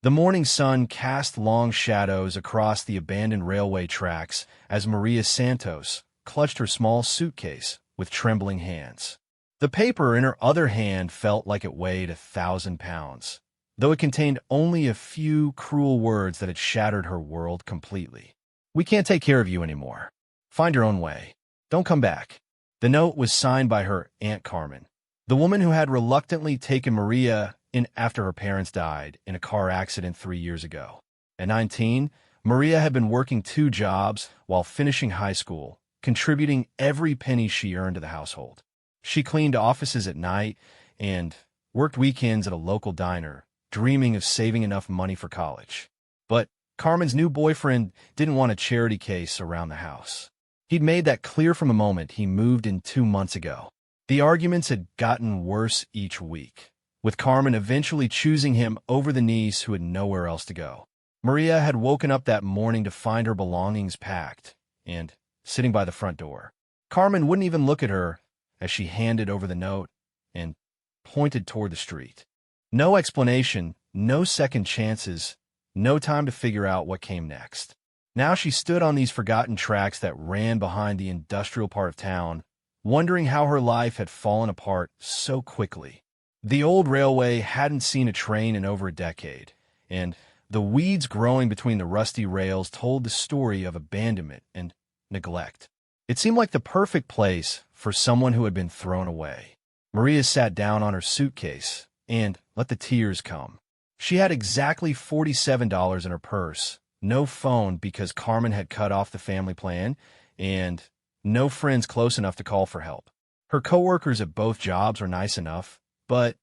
The morning sun cast long shadows across the abandoned railway tracks as Maria Santos clutched her small suitcase with trembling hands. The paper in her other hand felt like it weighed 1,000 pounds, though it contained only a few cruel words that had shattered her world completely. "We can't take care of you anymore. Find your own way. Don't come back." The note was signed by her Aunt Carmen, the woman who had reluctantly taken Maria in after her parents died in a car accident 3 years ago. At 19, Maria had been working 2 jobs while finishing high school, contributing every penny she earned to the household. She cleaned offices at night and worked weekends at a local diner, dreaming of saving enough money for college. But Carmen's new boyfriend didn't want a charity case around the house. He'd made that clear from the moment he moved in 2 months ago. The arguments had gotten worse each week, with Carmen eventually choosing him over the niece who had nowhere else to go. Maria had woken up that morning to find her belongings packed and sitting by the front door. Carmen wouldn't even look at her as she handed over the note and pointed toward the street. No explanation, no second chances, no time to figure out what came next. Now she stood on these forgotten tracks that ran behind the industrial part of town, wondering how her life had fallen apart so quickly. The old railway hadn't seen a train in over a decade, and the weeds growing between the rusty rails told the story of abandonment and neglect. It seemed like the perfect place for someone who had been thrown away. Maria sat down on her suitcase and let the tears come. She had exactly $47 in her purse, no phone because Carmen had cut off the family plan, and no friends close enough to call for help. Her coworkers at both jobs were nice enough, but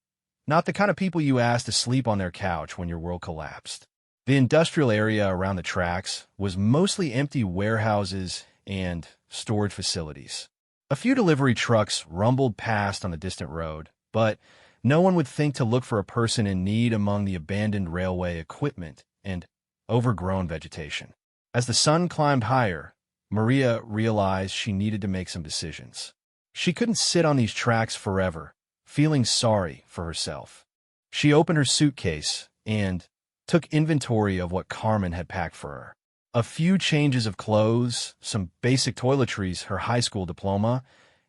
not the kind of people you ask to sleep on their couch when your world collapsed. The industrial area around the tracks was mostly empty warehouses and storage facilities. A few delivery trucks rumbled past on the distant road, but no one would think to look for a person in need among the abandoned railway equipment and overgrown vegetation. As the sun climbed higher, Maria realized she needed to make some decisions. She couldn't sit on these tracks forever, feeling sorry for herself. She opened her suitcase and took inventory of what Carmen had packed for her. A few changes of clothes, some basic toiletries, her high school diploma,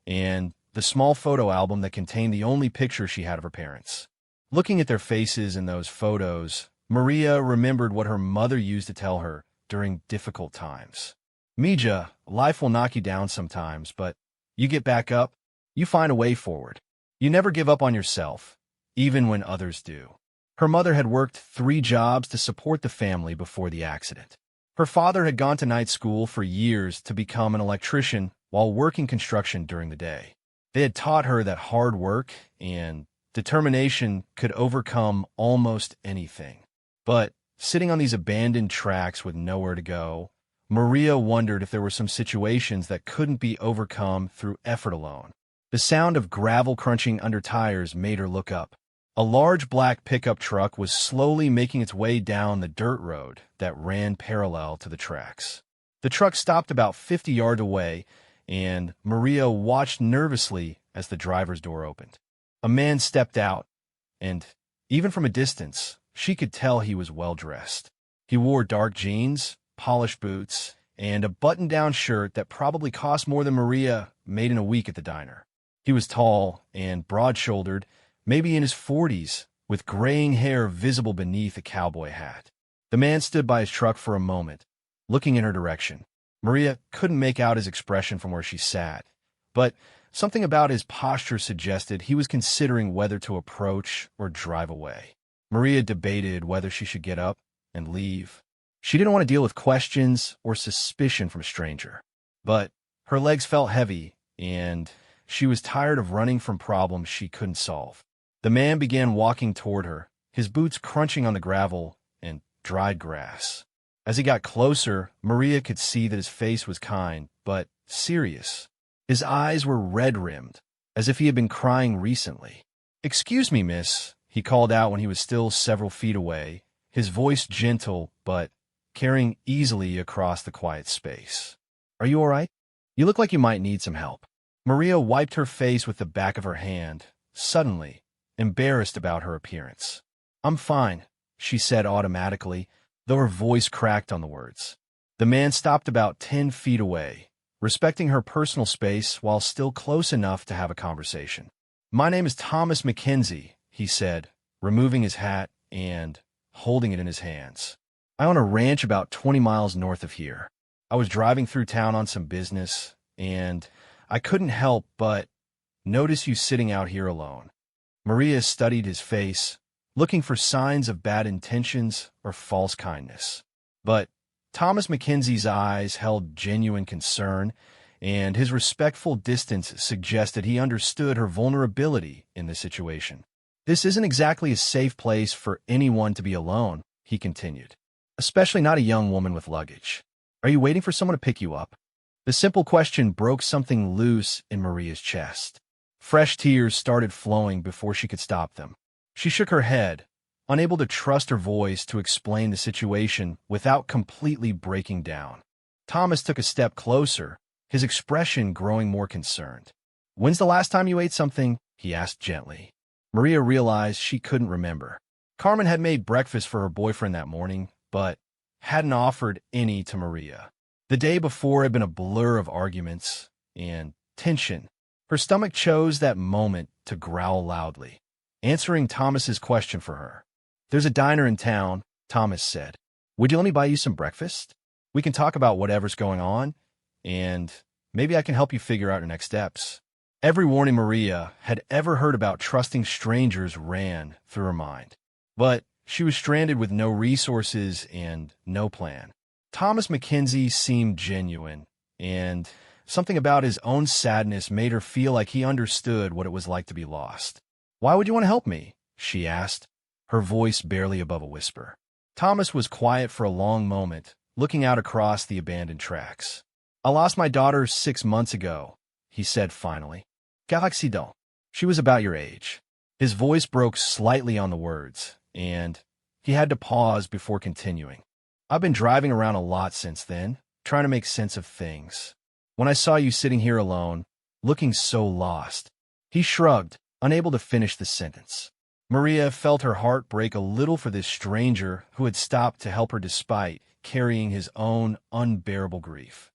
and the small photo album that contained the only picture she had of her parents. Looking at their faces in those photos, Maria remembered what her mother used to tell her during difficult times. "Mija, life will knock you down sometimes, but you get back up, you find a way forward. You never give up on yourself, even when others do." Her mother had worked 3 jobs to support the family before the accident. Her father had gone to night school for years to become an electrician while working construction during the day. They had taught her that hard work and determination could overcome almost anything. But sitting on these abandoned tracks with nowhere to go, Maria wondered if there were some situations that couldn't be overcome through effort alone. The sound of gravel crunching under tires made her look up. A large black pickup truck was slowly making its way down the dirt road that ran parallel to the tracks. The truck stopped about 50 yards away, and Maria watched nervously as the driver's door opened. A man stepped out, and even from a distance, she could tell he was well-dressed. He wore dark jeans, polished boots, and a button-down shirt that probably cost more than Maria made in a week at the diner. He was tall and broad-shouldered, maybe in his 40s, with graying hair visible beneath a cowboy hat. The man stood by his truck for a moment, looking in her direction. Maria couldn't make out his expression from where she sat, but something about his posture suggested he was considering whether to approach or drive away. Maria debated whether she should get up and leave. She didn't want to deal with questions or suspicion from a stranger, but her legs felt heavy, and she was tired of running from problems she couldn't solve. The man began walking toward her, his boots crunching on the gravel and dried grass. As he got closer, Maria could see that his face was kind, but serious. His eyes were red-rimmed, as if he had been crying recently. "Excuse me, miss," he called out when he was still several feet away, his voice gentle but carrying easily across the quiet space. "Are you all right? You look like you might need some help." Maria wiped her face with the back of her hand, suddenly embarrassed about her appearance. "I'm fine. she said automatically, though her voice cracked on the words. The man stopped about 10 feet away, respecting her personal space while still close enough to have a conversation. "My name is Thomas Mackenzie," he said, removing his hat and holding it in his hands. "I own a ranch about 20 miles north of here. I was driving through town on some business, and I couldn't help but notice you sitting out here alone." Maria studied his face, looking for signs of bad intentions or false kindness. But Thomas Mackenzie's eyes held genuine concern, and his respectful distance suggested he understood her vulnerability in this situation. "This isn't exactly a safe place for anyone to be alone," he continued, "especially not a young woman with luggage. Are you waiting for someone to pick you up?" The simple question broke something loose in Maria's chest. Fresh tears started flowing before she could stop them. She shook her head, unable to trust her voice to explain the situation without completely breaking down. Thomas took a step closer, his expression growing more concerned. "When's the last time you ate something?" he asked gently. Maria realized she couldn't remember. Carmen had made breakfast for her boyfriend that morning, but hadn't offered any to Maria. The day before had been a blur of arguments and tension. Her stomach chose that moment to growl loudly, answering Thomas's question for her. "There's a diner in town," Thomas said. "Would you let me buy you some breakfast? We can talk about whatever's going on, and maybe I can help you figure out your next steps." Every warning Maria had ever heard about trusting strangers ran through her mind. But she was stranded with no resources and no plan. Thomas Mackenzie seemed genuine, and something about his own sadness made her feel like he understood what it was like to be lost. "Why would you want to help me?" she asked, her voice barely above a whisper. Thomas was quiet for a long moment, looking out across the abandoned tracks. "I lost my daughter 6 months ago," he said finally. "Quel accident?" She was about your age. His voice broke slightly on the words, and he had to pause before continuing. "I've been driving around a lot since then, trying to make sense of things. When I saw you sitting here alone, looking so lost." He shrugged, unable to finish the sentence. Maria felt her heart break a little for this stranger who had stopped to help her despite carrying his own unbearable grief.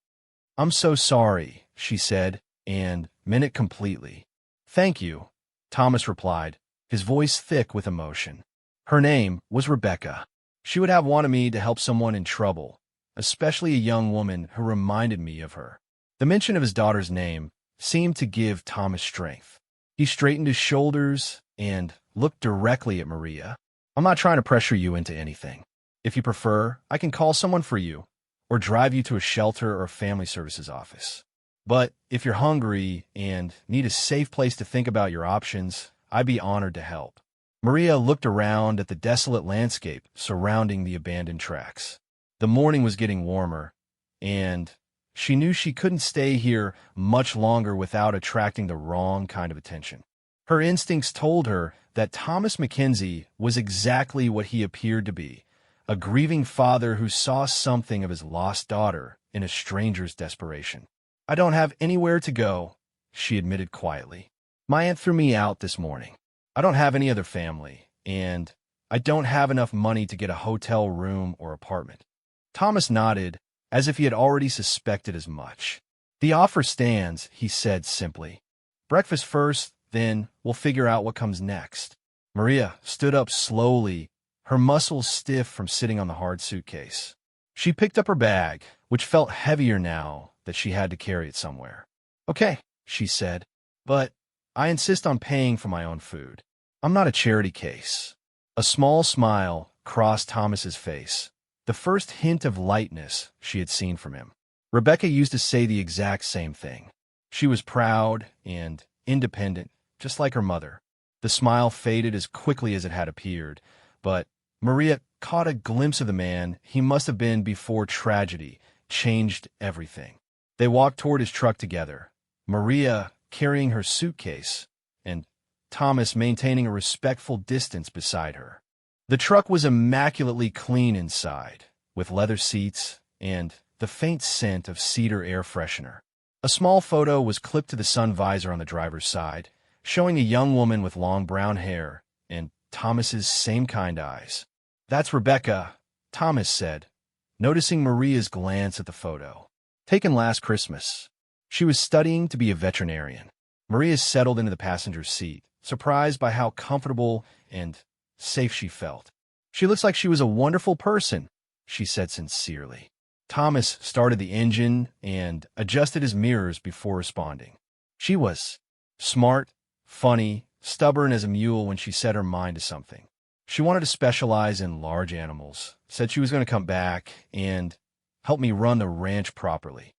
"I'm so sorry," she said, and meant it completely. "Thank you," Thomas replied, his voice thick with emotion. Her name was Rebecca. She would have wanted me to help someone in trouble, especially a young woman who reminded me of her. The mention of his daughter's name seemed to give Thomas strength. He straightened his shoulders and looked directly at Maria. "I'm not trying to pressure you into anything. If you prefer, I can call someone for you, or drive you to a shelter or family services office. But if you're hungry and need a safe place to think about your options, I'd be honored to help." Maria looked around at the desolate landscape surrounding the abandoned tracks. The morning was getting warmer, and she knew she couldn't stay here much longer without attracting the wrong kind of attention. Her instincts told her that Thomas Mackenzie was exactly what he appeared to be, a grieving father who saw something of his lost daughter in a stranger's desperation. "I don't have anywhere to go," she admitted quietly. "My aunt threw me out this morning. I don't have any other family, and I don't have enough money to get a hotel room or apartment." Thomas nodded, as if he had already suspected as much. "The offer stands," he said simply. "Breakfast first, then we'll figure out what comes next." Maria stood up slowly, her muscles stiff from sitting on the hard suitcase. She picked up her bag, which felt heavier now that she had to carry it somewhere. "Okay," she said, "but I insist on paying for my own food. I'm not a charity case." A small smile crossed Thomas's face, the first hint of lightness she had seen from him. Rebecca used to say the exact same thing. She was proud and independent, just like her mother. The smile faded as quickly as it had appeared, but Maria caught a glimpse of the man he must have been before tragedy changed everything. They walked toward his truck together, Maria carrying her suitcase, and Thomas maintaining a respectful distance beside her. The truck was immaculately clean inside, with leather seats and the faint scent of cedar air freshener. A small photo was clipped to the sun visor on the driver's side, showing a young woman with long brown hair and Thomas's same kind eyes. "That's Rebecca," Thomas said, noticing Maria's glance at the photo. "Taken last Christmas. She was studying to be a veterinarian." Maria settled into the passenger seat, surprised by how comfortable and safe she felt. "She looks like she was a wonderful person," she said sincerely. Thomas started the engine and adjusted his mirrors before responding. "She was smart, funny, stubborn as a mule when she set her mind to something. She wanted to specialize in large animals, said she was going to come back and help me run the ranch properly."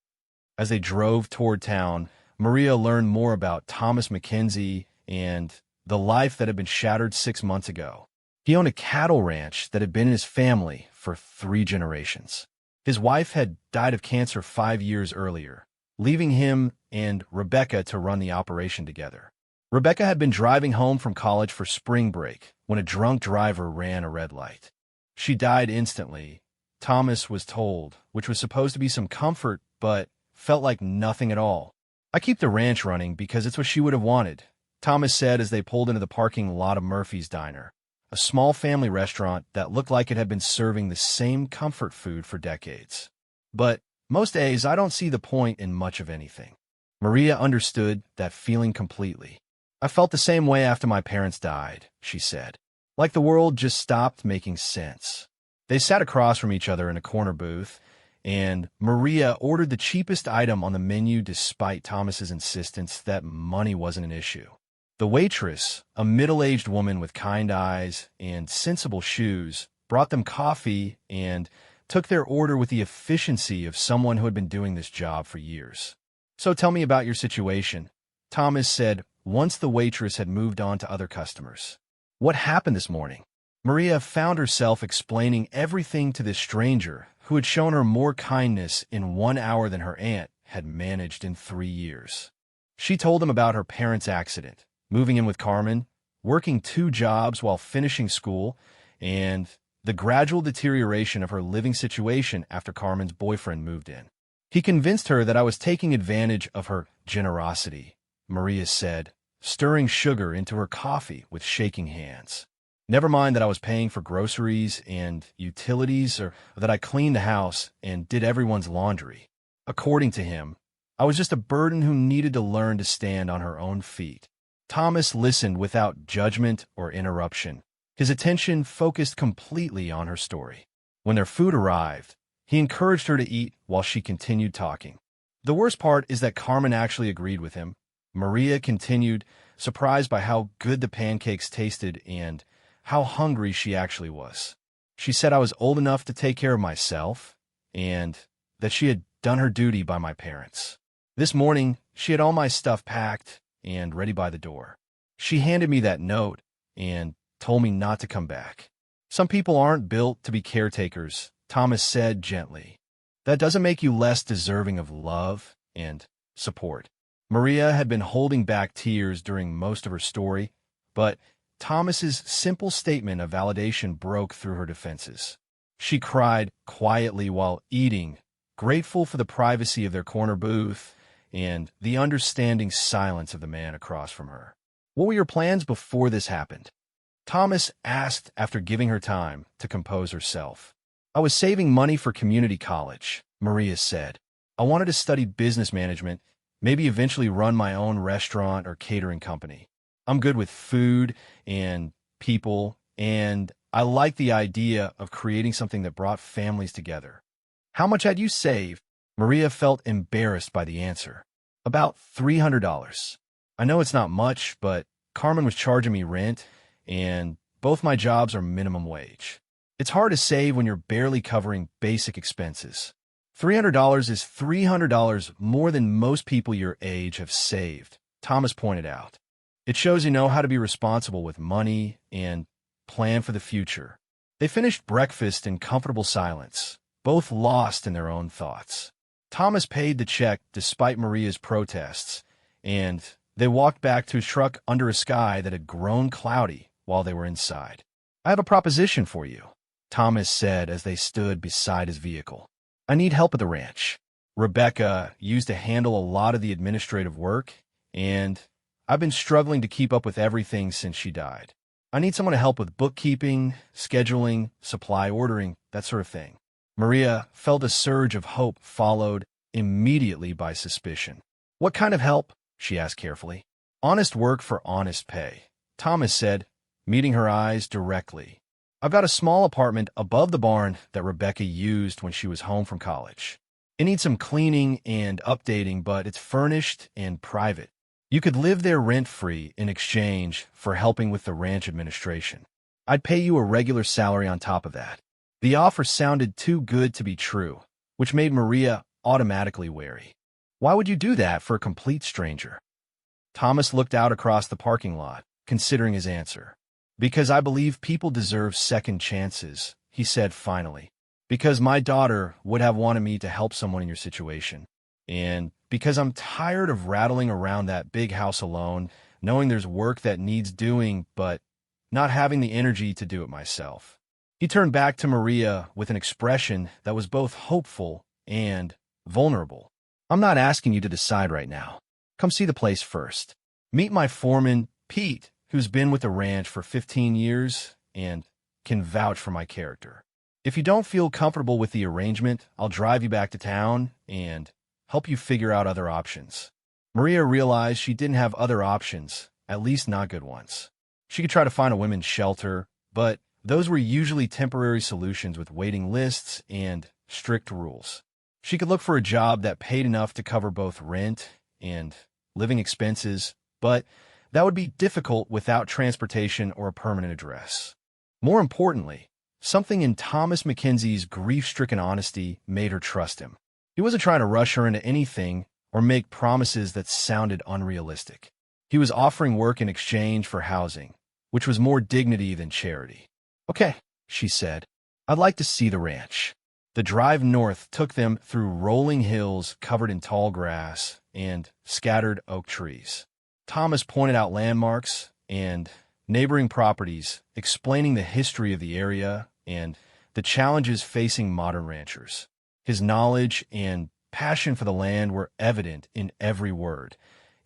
As they drove toward town, Maria learned more about Thomas Mackenzie and the life that had been shattered 6 months ago. He owned a cattle ranch that had been in his family for 3 generations. His wife had died of cancer 5 years earlier, leaving him and Rebecca to run the operation together. Rebecca had been driving home from college for spring break when a drunk driver ran a red light. She died instantly, Thomas was told, which was supposed to be some comfort, but felt like nothing at all. "I keep the ranch running because it's what she would have wanted," Thomas said as they pulled into the parking lot of Murphy's Diner, a small family restaurant that looked like it had been serving the same comfort food for decades. "But most days I don't see the point in much of anything." Maria understood that feeling completely. "I felt the same way after my parents died," she said. "Like the world just stopped making sense." They sat across from each other in a corner booth, and Maria ordered the cheapest item on the menu despite Thomas's insistence that money wasn't an issue. The waitress, a middle-aged woman with kind eyes and sensible shoes, brought them coffee and took their order with the efficiency of someone who had been doing this job for years. "So tell me about your situation," Thomas said once the waitress had moved on to other customers. "What happened this morning?" Maria found herself explaining everything to this stranger who had shown her more kindness in 1 hour than her aunt had managed in 3 years. She told him about her parents' accident, moving in with Carmen, working 2 jobs while finishing school, and the gradual deterioration of her living situation after Carmen's boyfriend moved in. "He convinced her that I was taking advantage of her generosity," Maria said, stirring sugar into her coffee with shaking hands. "Never mind that I was paying for groceries and utilities or that I cleaned the house and did everyone's laundry. According to him, I was just a burden who needed to learn to stand on her own feet." Thomas listened without judgment or interruption, his attention focused completely on her story. When their food arrived, he encouraged her to eat while she continued talking. "The worst part is that Carmen actually agreed with him," Maria continued, surprised by how good the pancakes tasted and how hungry she actually was. "She said I was old enough to take care of myself and that she had done her duty by my parents. This morning, she had all my stuff packed and ready by the door. She handed me that note and told me not to come back. Some people aren't built to be caretakers," Thomas said gently. "That doesn't make you less deserving of love and support." Maria had been holding back tears during most of her story, but Thomas's simple statement of validation broke through her defenses. She cried quietly while eating, grateful for the privacy of their corner booth and the understanding silence of the man across from her. "What were your plans before this happened?" Thomas asked after giving her time to compose herself. "I was saving money for community college," Maria said. "I wanted to study business management, maybe eventually run my own restaurant or catering company. I'm good with food and people, and I like the idea of creating something that brought families together." "How much had you saved?" Maria felt embarrassed by the answer. "About $300. I know it's not much, but Carmen was charging me rent, and both my jobs are minimum wage. It's hard to save when you're barely covering basic expenses. $300 is $300 more than most people your age have saved," Thomas pointed out. "It shows you know how to be responsible with money and plan for the future." They finished breakfast in comfortable silence, both lost in their own thoughts. Thomas paid the check despite Maria's protests, and they walked back to his truck under a sky that had grown cloudy while they were inside. "I have a proposition for you," Thomas said as they stood beside his vehicle. "I need help at the ranch. Rebecca used to handle a lot of the administrative work, and I've been struggling to keep up with everything since she died. I need someone to help with bookkeeping, scheduling, supply ordering, that sort of thing. Maria felt a surge of hope followed immediately by suspicion. What kind of help? She asked carefully. Honest work for honest pay, Thomas said, meeting her eyes directly. I've got a small apartment above the barn that Rebecca used when she was home from college. It needs some cleaning and updating, but it's furnished and private. You could live there rent-free in exchange for helping with the ranch administration. I'd pay you a regular salary on top of that. The offer sounded too good to be true, which made Maria automatically wary. Why would you do that for a complete stranger? Thomas looked out across the parking lot, considering his answer. Because I believe people deserve second chances, he said finally. Because my daughter would have wanted me to help someone in your situation. And because I'm tired of rattling around that big house alone, knowing there's work that needs doing, but not having the energy to do it myself. He turned back to Maria with an expression that was both hopeful and vulnerable. I'm not asking you to decide right now. Come see the place first. Meet my foreman, Pete, who's been with the ranch for 15 years and can vouch for my character. If you don't feel comfortable with the arrangement, I'll drive you back to town and help you figure out other options. Maria realized she didn't have other options, at least not good ones. She could try to find a women's shelter, but those were usually temporary solutions with waiting lists and strict rules. She could look for a job that paid enough to cover both rent and living expenses, but that would be difficult without transportation or a permanent address. More importantly, something in Thomas Mackenzie's grief-stricken honesty made her trust him. He wasn't trying to rush her into anything or make promises that sounded unrealistic. He was offering work in exchange for housing, which was more dignity than charity. Okay, she said. I'd like to see the ranch. The drive north took them through rolling hills covered in tall grass and scattered oak trees. Thomas pointed out landmarks and neighboring properties, explaining the history of the area and the challenges facing modern ranchers. His knowledge and passion for the land were evident in every word,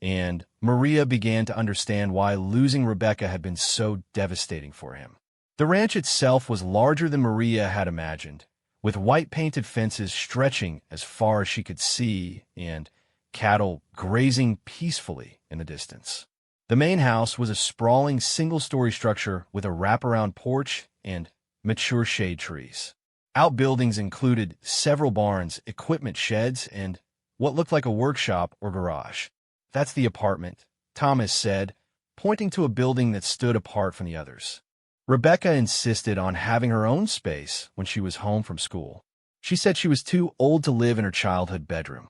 and Maria began to understand why losing Rebecca had been so devastating for him. The ranch itself was larger than Maria had imagined, with white-painted fences stretching as far as she could see and cattle grazing peacefully in the distance. The main house was a sprawling single-story structure with a wraparound porch and mature shade trees. Outbuildings included several barns, equipment sheds, and what looked like a workshop or garage. That's the apartment, Thomas said, pointing to a building that stood apart from the others. Rebecca insisted on having her own space when she was home from school. She said she was too old to live in her childhood bedroom.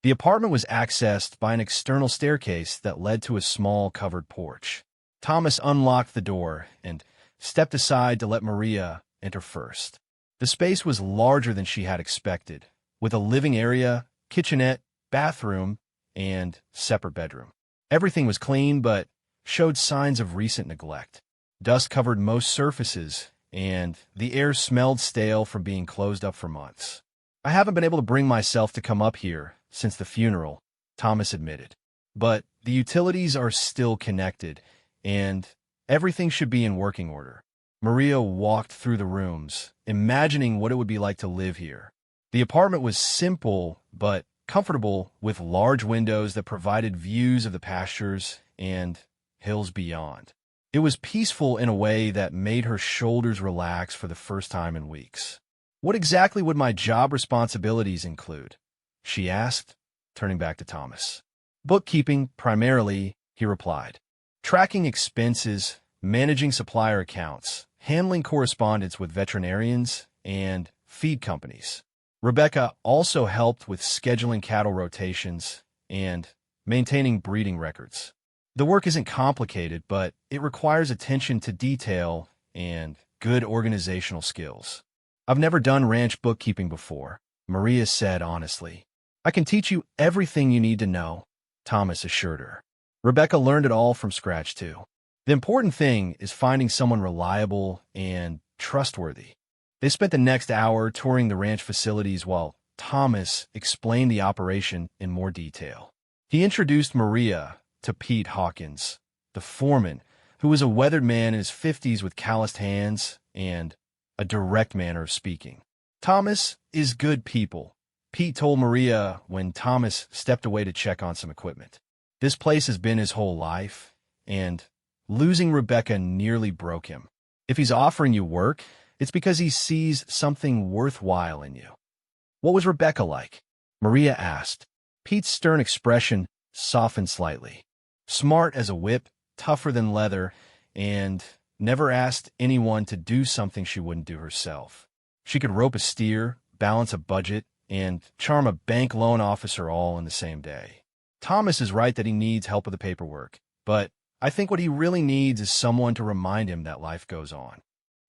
The apartment was accessed by an external staircase that led to a small covered porch. Thomas unlocked the door and stepped aside to let Maria enter first. The space was larger than she had expected, with a living area, kitchenette, bathroom, and separate bedroom. Everything was clean, but showed signs of recent neglect. Dust covered most surfaces, and the air smelled stale from being closed up for months. I haven't been able to bring myself to come up here since the funeral, Thomas admitted. But the utilities are still connected, and everything should be in working order. Maria walked through the rooms, imagining what it would be like to live here. The apartment was simple but comfortable, with large windows that provided views of the pastures and hills beyond. It was peaceful in a way that made her shoulders relax for the first time in weeks. What exactly would my job responsibilities include? She asked, turning back to Thomas. Bookkeeping, primarily, he replied. Tracking expenses, managing supplier accounts, handling correspondence with veterinarians and feed companies. Rebecca also helped with scheduling cattle rotations and maintaining breeding records. The work isn't complicated, but it requires attention to detail and good organizational skills. I've never done ranch bookkeeping before, Maria said honestly. I can teach you everything you need to know, Thomas assured her. Rebecca learned it all from scratch, too. The important thing is finding someone reliable and trustworthy. They spent the next hour touring the ranch facilities while Thomas explained the operation in more detail. He introduced Maria to Pete Hawkins, the foreman, who was a weathered man in his 50s with calloused hands and a direct manner of speaking. "Thomas is good people," Pete told Maria when Thomas stepped away to check on some equipment. "This place has been his whole life, and losing Rebecca nearly broke him. If he's offering you work, it's because he sees something worthwhile in you." "What was Rebecca like?" Maria asked. Pete's stern expression softened slightly. "Smart as a whip, tougher than leather, and never asked anyone to do something she wouldn't do herself. She could rope a steer, balance a budget, and charm a bank loan officer all in the same day. Thomas is right that he needs help with the paperwork, but I think what he really needs is someone to remind him that life goes on."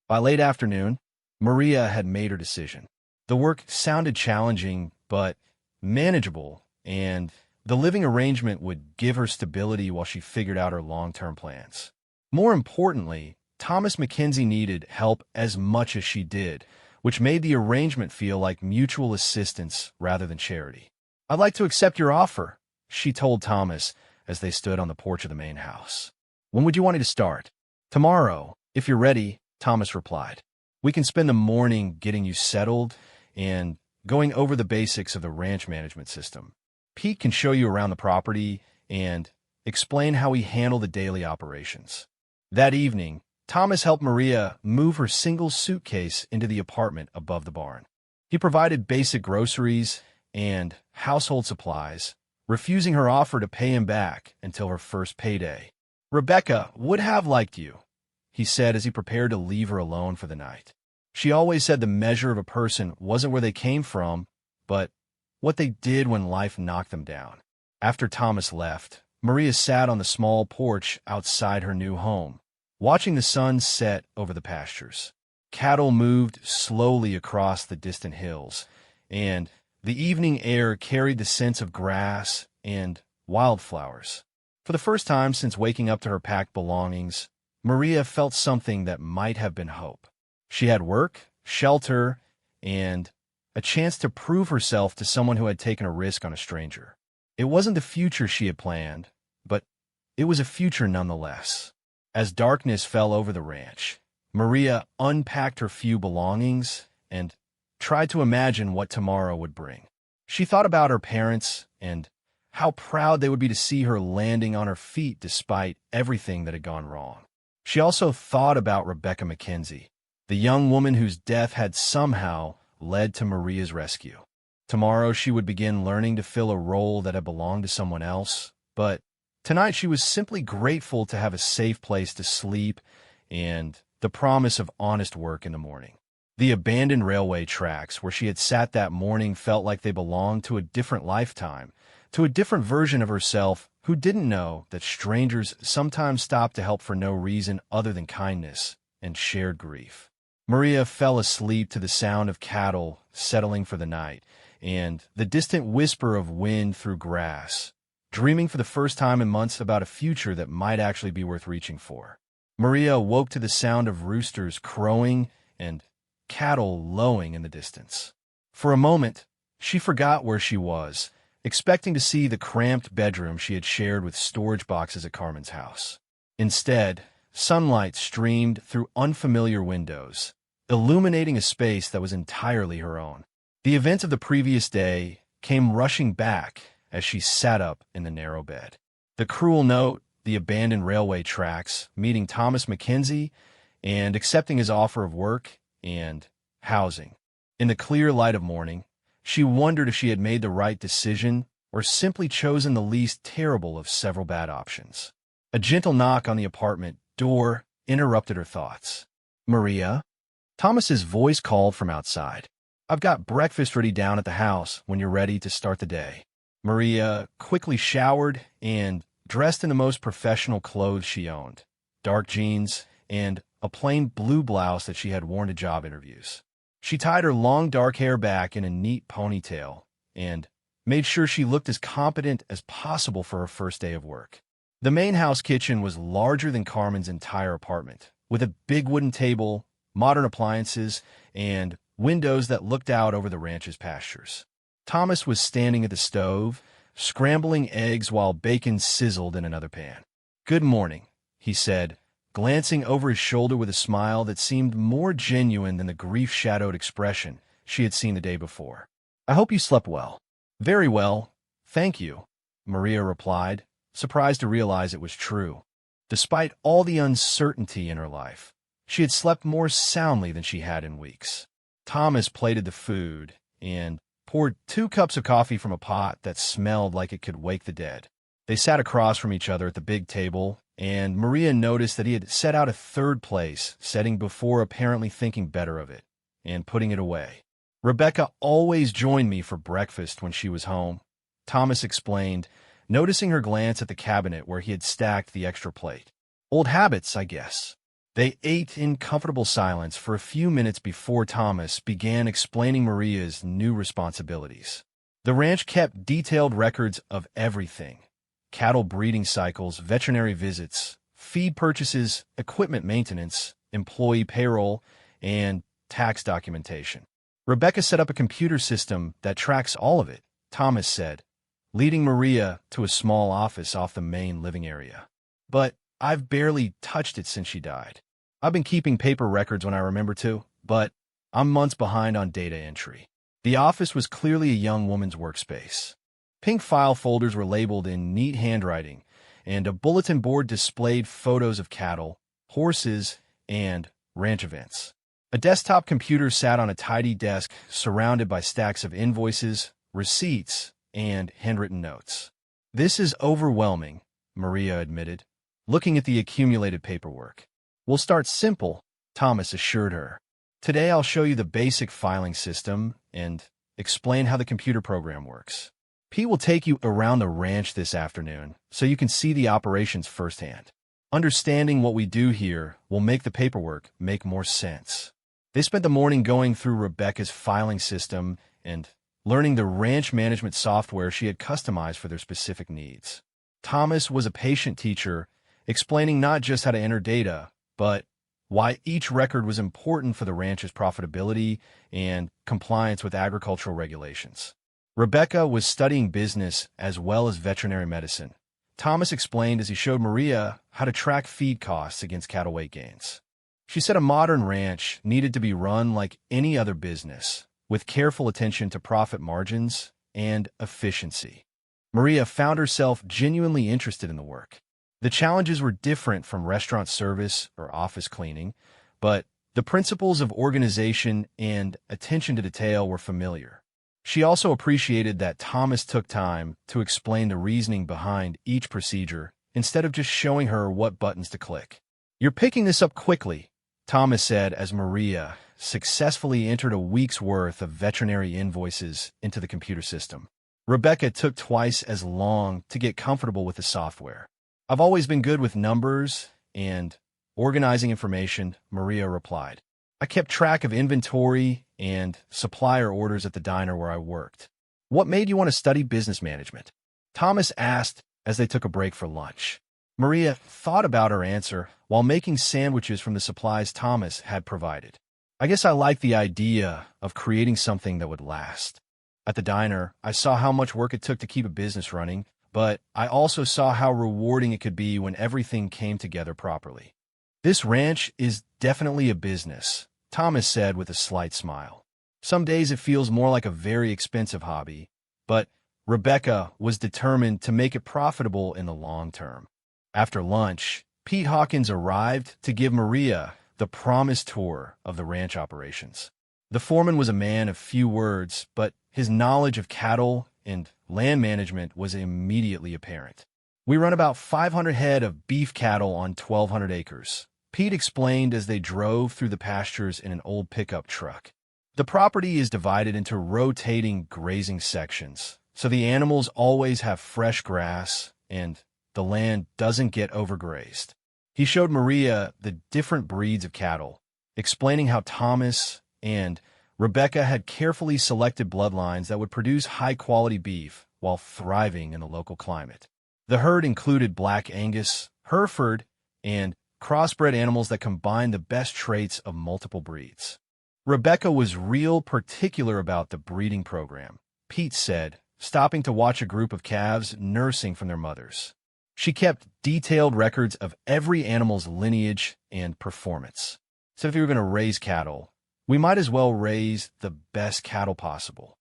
By late afternoon, Maria had made her decision. The work sounded challenging, but manageable, and the living arrangement would give her stability while she figured out her long-term plans. More importantly, Thomas Mackenzie needed help as much as she did, which made the arrangement feel like mutual assistance rather than charity. "I'd like to accept your offer," she told Thomas as they stood on the porch of the main house. "When would you want me to start?" "Tomorrow, if you're ready," Thomas replied. "We can spend the morning getting you settled and going over the basics of the ranch management system. Pete can show you around the property and explain how we handle the daily operations." That evening, Thomas helped Maria move her single suitcase into the apartment above the barn. He provided basic groceries and household supplies, refusing her offer to pay him back until her first payday. "Rebecca would have liked you," he said as he prepared to leave her alone for the night. "She always said the measure of a person wasn't where they came from, but what they did when life knocked them down." After Thomas left, Maria sat on the small porch outside her new home, watching the sun set over the pastures. Cattle moved slowly across the distant hills, and the evening air carried the scents of grass and wildflowers. For the first time since waking up to her packed belongings, Maria felt something that might have been hope. She had work, shelter, and a chance to prove herself to someone who had taken a risk on a stranger. It wasn't the future she had planned, but it was a future nonetheless. As darkness fell over the ranch, Maria unpacked her few belongings and tried to imagine what tomorrow would bring. She thought about her parents and how proud they would be to see her landing on her feet despite everything that had gone wrong. She also thought about Rebecca Mackenzie, the young woman whose death had somehow led to Maria's rescue. Tomorrow she would begin learning to fill a role that had belonged to someone else, but tonight she was simply grateful to have a safe place to sleep and the promise of honest work in the morning. The abandoned railway tracks where she had sat that morning felt like they belonged to a different lifetime, to a different version of herself who didn't know that strangers sometimes stopped to help for no reason other than kindness and shared grief. Maria fell asleep to the sound of cattle settling for the night and the distant whisper of wind through grass, dreaming for the first time in months about a future that might actually be worth reaching for. Maria awoke to the sound of roosters crowing and cattle lowing in the distance. For a moment, she forgot where she was, expecting to see the cramped bedroom she had shared with storage boxes at Carmen's house. Instead, sunlight streamed through unfamiliar windows, illuminating a space that was entirely her own. The events of the previous day came rushing back as she sat up in the narrow bed. The cruel note, the abandoned railway tracks, meeting Thomas Mackenzie, and accepting his offer of work and housing. In the clear light of morning, she wondered if she had made the right decision or simply chosen the least terrible of several bad options. A gentle knock on the apartment door interrupted her thoughts. "Maria?" Thomas's voice called from outside. "I've got breakfast ready down at the house when you're ready to start the day." Maria quickly showered and dressed in the most professional clothes she owned, dark jeans and a plain blue blouse that she had worn to job interviews. She tied her long dark hair back in a neat ponytail and made sure she looked as competent as possible for her first day of work. The main house kitchen was larger than Carmen's entire apartment, with a big wooden table, modern appliances, and windows that looked out over the ranch's pastures. Thomas was standing at the stove, scrambling eggs while bacon sizzled in another pan. "Good morning," he said, glancing over his shoulder with a smile that seemed more genuine than the grief-shadowed expression she had seen the day before. "I hope you slept well." "Very well, thank you," Maria replied, surprised to realize it was true. Despite all the uncertainty in her life, she had slept more soundly than she had in weeks. Thomas plated the food and poured 2 cups of coffee from a pot that smelled like it could wake the dead. They sat across from each other at the big table, and Maria noticed that he had set out a third place, setting before apparently thinking better of it, and putting it away. "Rebecca always joined me for breakfast when she was home," Thomas explained, noticing her glance at the cabinet where he had stacked the extra plate. "Old habits, I guess." They ate in comfortable silence for a few minutes before Thomas began explaining Maria's new responsibilities. The ranch kept detailed records of everything: cattle breeding cycles, veterinary visits, feed purchases, equipment maintenance, employee payroll, and tax documentation. "Rebecca set up a computer system that tracks all of it," Thomas said, leading Maria to a small office off the main living area. "But I've barely touched it since she died. I've been keeping paper records when I remember to, but I'm months behind on data entry." The office was clearly a young woman's workspace. Pink file folders were labeled in neat handwriting, and a bulletin board displayed photos of cattle, horses, and ranch events. A desktop computer sat on a tidy desk surrounded by stacks of invoices, receipts, and handwritten notes. "This is overwhelming," Maria admitted, looking at the accumulated paperwork. "We'll start simple," Thomas assured her. "Today I'll show you the basic filing system and explain how the computer program works. Pete will take you around the ranch this afternoon so you can see the operations firsthand. Understanding what we do here will make the paperwork make more sense." They spent the morning going through Rebecca's filing system and learning the ranch management software she had customized for their specific needs. Thomas was a patient teacher, explaining not just how to enter data, but why each record was important for the ranch's profitability and compliance with agricultural regulations. Rebecca was studying business as well as veterinary medicine. Thomas explained as he showed Maria how to track feed costs against cattle weight gains. She said a modern ranch needed to be run like any other business, with careful attention to profit margins and efficiency. Maria found herself genuinely interested in the work. The challenges were different from restaurant service or office cleaning, but the principles of organization and attention to detail were familiar. She also appreciated that Thomas took time to explain the reasoning behind each procedure instead of just showing her what buttons to click. "You're picking this up quickly," Thomas said as Maria successfully entered a week's worth of veterinary invoices into the computer system. Rebecca took twice as long to get comfortable with the software. "I've always been good with numbers and organizing information," Maria replied. "I kept track of inventory and supplier orders at the diner where I worked." "What made you want to study business management?" Thomas asked as they took a break for lunch. Maria thought about her answer while making sandwiches from the supplies Thomas had provided. "I guess I like the idea of creating something that would last. At the diner, I saw how much work it took to keep a business running, but I also saw how rewarding it could be when everything came together properly." "This ranch is definitely a business," Thomas said with a slight smile. "Some days it feels more like a very expensive hobby, but Rebecca was determined to make it profitable in the long term." After lunch, Pete Hawkins arrived to give Maria the promised tour of the ranch operations. The foreman was a man of few words, but his knowledge of cattle and land management was immediately apparent. "We run about 500 head of beef cattle on 1,200 acres," Pete explained as they drove through the pastures in an old pickup truck. "The property is divided into rotating grazing sections, so the animals always have fresh grass and the land doesn't get overgrazed." He showed Maria the different breeds of cattle, explaining how Thomas and Rebecca had carefully selected bloodlines that would produce high-quality beef while thriving in the local climate. The herd included Black Angus, Hereford, and crossbred animals that combined the best traits of multiple breeds. Rebecca was real particular about the breeding program, Pete said, stopping to watch a group of calves nursing from their mothers. She kept detailed records of every animal's lineage and performance. So if you were going to raise cattle, we might as well raise the best cattle possible.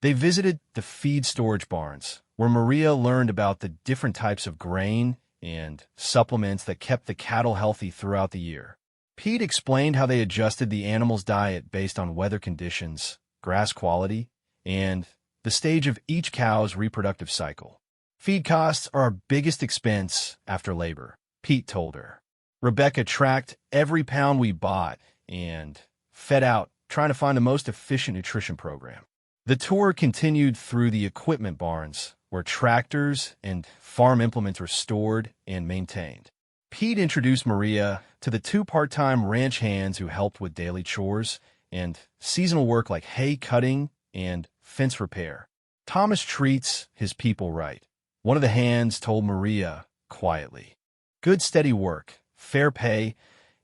They visited the feed storage barns, where Maria learned about the different types of grain and supplements that kept the cattle healthy throughout the year. Pete explained how they adjusted the animal's diet based on weather conditions, grass quality, and the stage of each cow's reproductive cycle. Feed costs are our biggest expense after labor, Pete told her. Rebecca tracked every pound we bought and fed out, trying to find the most efficient nutrition program. The tour continued through the equipment barns, where tractors and farm implements were stored and maintained. Pete introduced Maria to the two part-time ranch hands who helped with daily chores and seasonal work like hay cutting and fence repair. Thomas treats his people right. One of the hands told Maria quietly, "Good steady work, fair pay,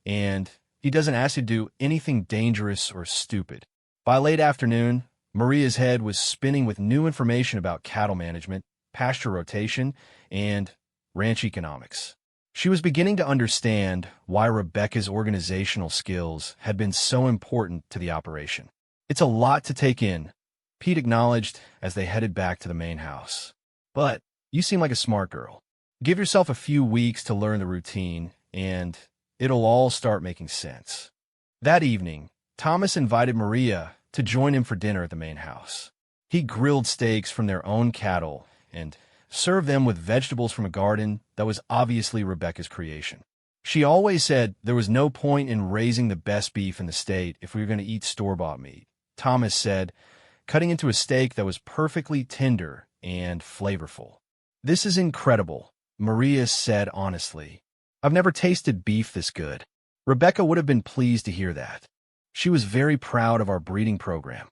and he doesn't ask you to do anything dangerous or stupid." By late afternoon, Maria's head was spinning with new information about cattle management, pasture rotation, and ranch economics. She was beginning to understand why Rebecca's organizational skills had been so important to the operation. "It's a lot to take in," Pete acknowledged as they headed back to the main house. "But you seem like a smart girl. Give yourself a few weeks to learn the routine, and it'll all start making sense." That evening, Thomas invited Maria to join him for dinner at the main house. He grilled steaks from their own cattle and served them with vegetables from a garden that was obviously Rebecca's creation. She always said there was no point in raising the best beef in the state if we were going to eat store-bought meat, Thomas said, cutting into a steak that was perfectly tender and flavorful. "This is incredible," Maria said honestly. "I've never tasted beef this good." Rebecca would have been pleased to hear that. She was very proud of our breeding program.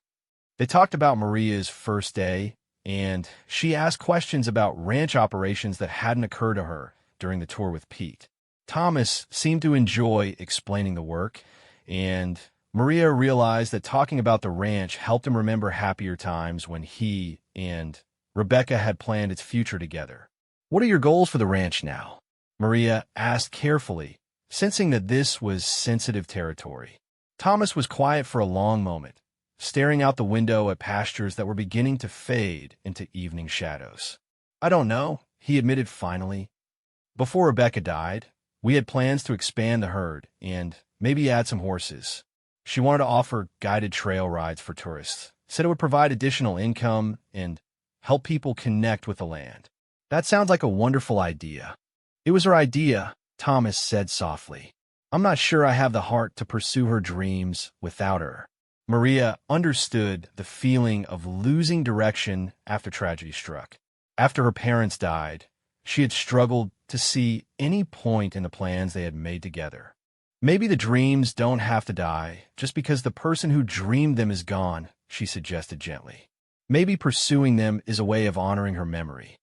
They talked about Maria's first day, and she asked questions about ranch operations that hadn't occurred to her during the tour with Pete. Thomas seemed to enjoy explaining the work, and Maria realized that talking about the ranch helped him remember happier times when he and Rebecca had planned its future together. "What are your goals for the ranch now?" Maria asked carefully, sensing that this was sensitive territory. Thomas was quiet for a long moment, staring out the window at pastures that were beginning to fade into evening shadows. "I don't know," he admitted finally. "Before Rebecca died, we had plans to expand the herd and maybe add some horses. She wanted to offer guided trail rides for tourists, said it would provide additional income and help people connect with the land." "That sounds like a wonderful idea." "It was her idea," Thomas said softly. "I'm not sure I have the heart to pursue her dreams without her." Maria understood the feeling of losing direction after tragedy struck. After her parents died, she had struggled to see any point in the plans they had made together. "Maybe the dreams don't have to die just because the person who dreamed them is gone," she suggested gently. "Maybe pursuing them is a way of honoring her memory."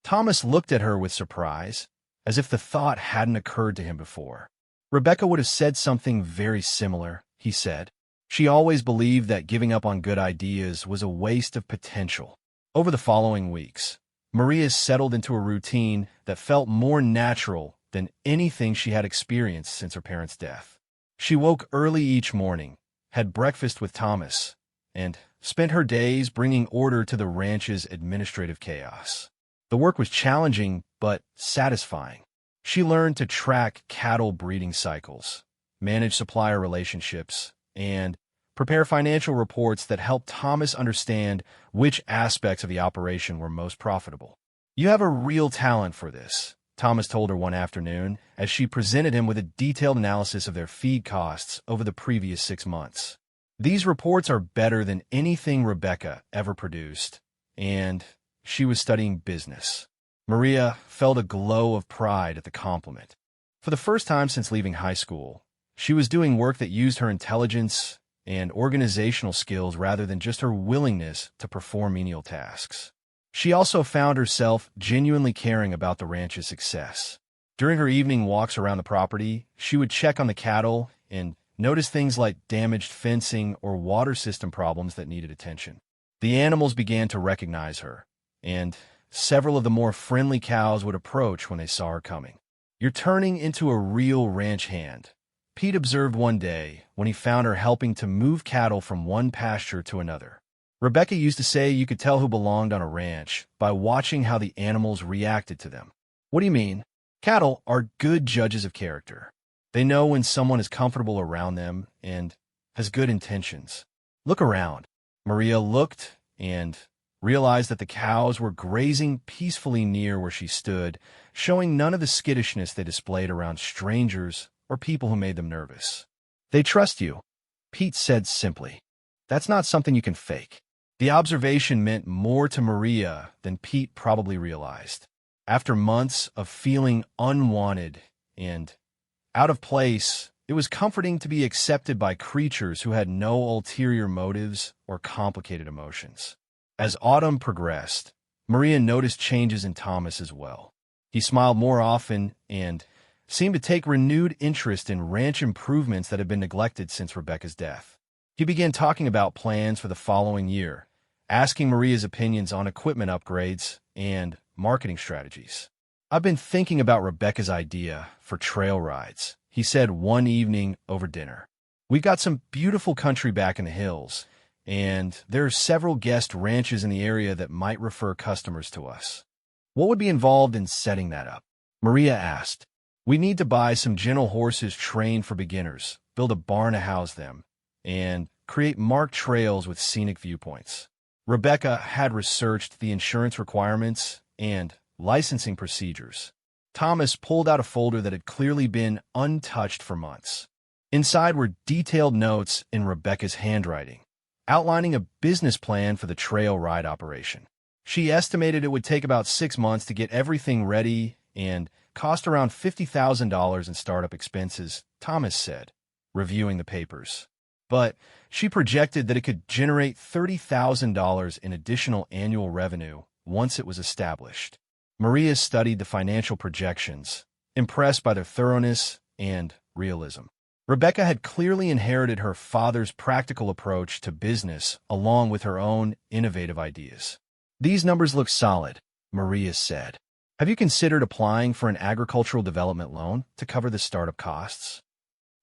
Thomas looked at her with surprise, as if the thought hadn't occurred to him before. "Rebecca would have said something very similar," he said. "She always believed that giving up on good ideas was a waste of potential." Over the following weeks, Maria settled into a routine that felt more natural than anything she had experienced since her parents' death. She woke early each morning, had breakfast with Thomas, and spent her days bringing order to the ranch's administrative chaos. The work was challenging but satisfying. She learned to track cattle breeding cycles, manage supplier relationships, and prepare financial reports that helped Thomas understand which aspects of the operation were most profitable. "You have a real talent for this," Thomas told her one afternoon as she presented him with a detailed analysis of their feed costs over the previous 6 months. "These reports are better than anything Rebecca ever produced," and she was studying business. Maria felt a glow of pride at the compliment. For the first time since leaving high school, she was doing work that used her intelligence and organizational skills rather than just her willingness to perform menial tasks. She also found herself genuinely caring about the ranch's success. During her evening walks around the property, she would check on the cattle and notice things like damaged fencing or water system problems that needed attention. The animals began to recognize her, and several of the more friendly cows would approach when they saw her coming. "You're turning into a real ranch hand," Pete observed one day when he found her helping to move cattle from one pasture to another. Rebecca used to say you could tell who belonged on a ranch by watching how the animals reacted to them. "What do you mean?" "Cattle are good judges of character. They know when someone is comfortable around them and has good intentions. Look around." Maria looked and realized that the cows were grazing peacefully near where she stood, showing none of the skittishness they displayed around strangers or people who made them nervous. "They trust you," Pete said simply. "That's not something you can fake." The observation meant more to Maria than Pete probably realized. After months of feeling unwanted and out of place, it was comforting to be accepted by creatures who had no ulterior motives or complicated emotions. As autumn progressed, Maria noticed changes in Thomas as well. He smiled more often and seemed to take renewed interest in ranch improvements that had been neglected since Rebecca's death. He began talking about plans for the following year, asking Maria's opinions on equipment upgrades and marketing strategies. "I've been thinking about Rebecca's idea for trail rides," he said one evening over dinner. "We've got some beautiful country back in the hills, and there are several guest ranches in the area that might refer customers to us." "What would be involved in setting that up?" Maria asked. "We need to buy some gentle horses trained for beginners, build a barn to house them, and create marked trails with scenic viewpoints." Rebecca had researched the insurance requirements and licensing procedures. Thomas pulled out a folder that had clearly been untouched for months. Inside were detailed notes in Rebecca's handwriting, outlining a business plan for the trail ride operation. She estimated it would take about 6 months to get everything ready and cost around $50,000 in startup expenses, Thomas said, reviewing the papers. But she projected that it could generate $30,000 in additional annual revenue once it was established. Maria studied the financial projections, impressed by their thoroughness and realism. Rebecca had clearly inherited her father's practical approach to business along with her own innovative ideas. "These numbers look solid," Maria said. "Have you considered applying for an agricultural development loan to cover the startup costs?"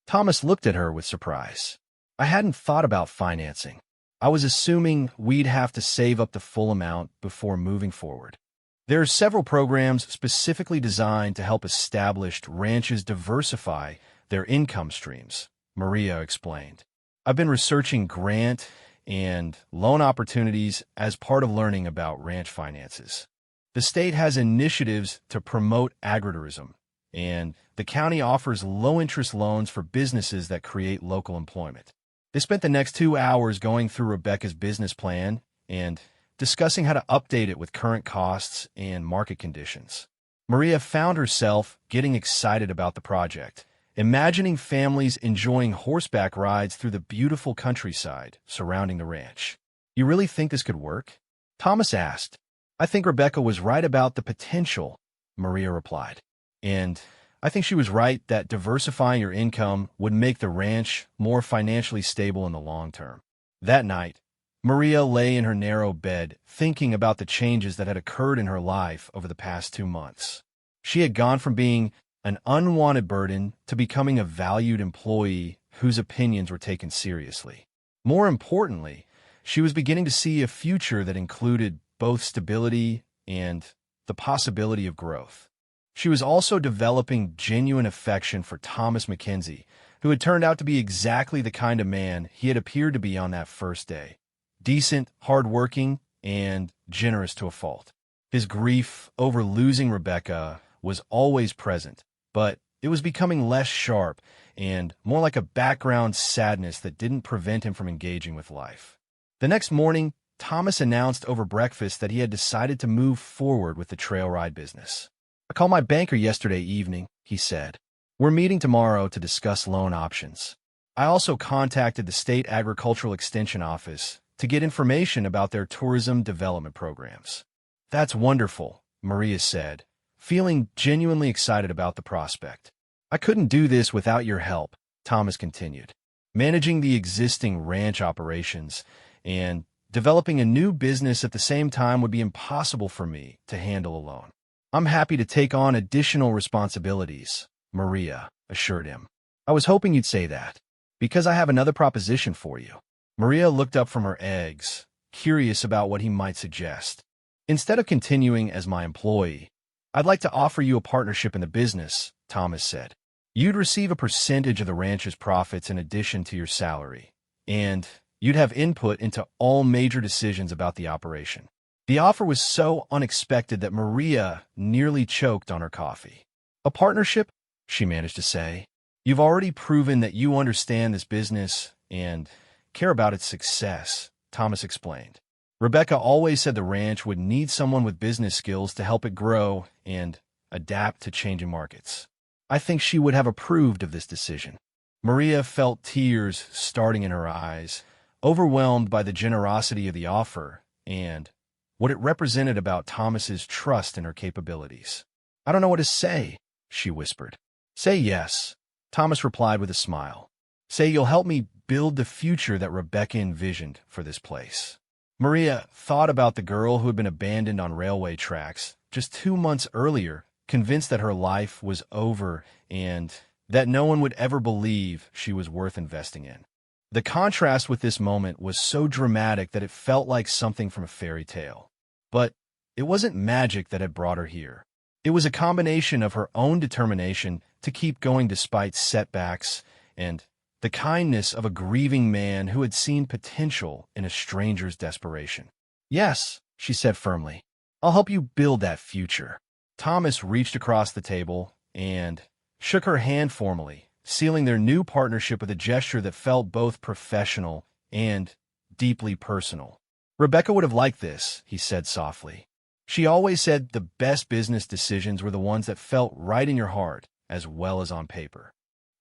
Thomas looked at her with surprise. "I hadn't thought about financing. I was assuming we'd have to save up the full amount before moving forward." "There are several programs specifically designed to help established ranches diversify their income streams," Maria explained. "I've been researching grant and loan opportunities as part of learning about ranch finances. The state has initiatives to promote agritourism, and the county offers low-interest loans for businesses that create local employment." They spent the next 2 hours going through Rebecca's business plan and discussing how to update it with current costs and market conditions. Maria found herself getting excited about the project, imagining families enjoying horseback rides through the beautiful countryside surrounding the ranch. "You really think this could work?" Thomas asked. "I think Rebecca was right about the potential," Maria replied. "And I think she was right that diversifying your income would make the ranch more financially stable in the long term." That night, Maria lay in her narrow bed, thinking about the changes that had occurred in her life over the past 2 months. She had gone from being an unwanted burden to becoming a valued employee whose opinions were taken seriously. More importantly, she was beginning to see a future that included both stability and the possibility of growth. She was also developing genuine affection for Thomas Mackenzie, who had turned out to be exactly the kind of man he had appeared to be on that first day. Decent, hardworking, and generous to a fault. His grief over losing Rebecca was always present, but it was becoming less sharp and more like a background sadness that didn't prevent him from engaging with life. The next morning, Thomas announced over breakfast that he had decided to move forward with the trail ride business. "I called my banker yesterday evening," he said. "We're meeting tomorrow to discuss loan options. I also contacted the State Agricultural Extension Office to get information about their tourism development programs." "That's wonderful," Maria said, feeling genuinely excited about the prospect. "I couldn't do this without your help," Thomas continued. "Managing the existing ranch operations and Developing a new business at the same time would be impossible for me to handle alone. I'm happy to take on additional responsibilities, Maria assured him. I was hoping you'd say that, because I have another proposition for you. Maria looked up from her eggs, curious about what he might suggest. Instead of continuing as my employee, I'd like to offer you a partnership in the business, Thomas said. You'd receive a percentage of the ranch's profits in addition to your salary, and you'd have input into all major decisions about the operation. The offer was so unexpected that Maria nearly choked on her coffee. A partnership? She managed to say. You've already proven that you understand this business and care about its success, Thomas explained. Rebecca always said the ranch would need someone with business skills to help it grow and adapt to changing markets. I think she would have approved of this decision. Maria felt tears starting in her eyes, overwhelmed by the generosity of the offer and what it represented about Thomas's trust in her capabilities. I don't know what to say, she whispered. Say yes, Thomas replied with a smile. Say you'll help me build the future that Rebecca envisioned for this place. Maria thought about the girl who had been abandoned on railway tracks just 2 months earlier, convinced that her life was over and that no one would ever believe she was worth investing in. The contrast with this moment was so dramatic that it felt like something from a fairy tale. But it wasn't magic that had brought her here. It was a combination of her own determination to keep going despite setbacks and the kindness of a grieving man who had seen potential in a stranger's desperation. Yes, she said firmly. I'll help you build that future. Thomas reached across the table and shook her hand formally, sealing their new partnership with a gesture that felt both professional and deeply personal. Rebecca would have liked this, he said softly. She always said the best business decisions were the ones that felt right in your heart, as well as on paper.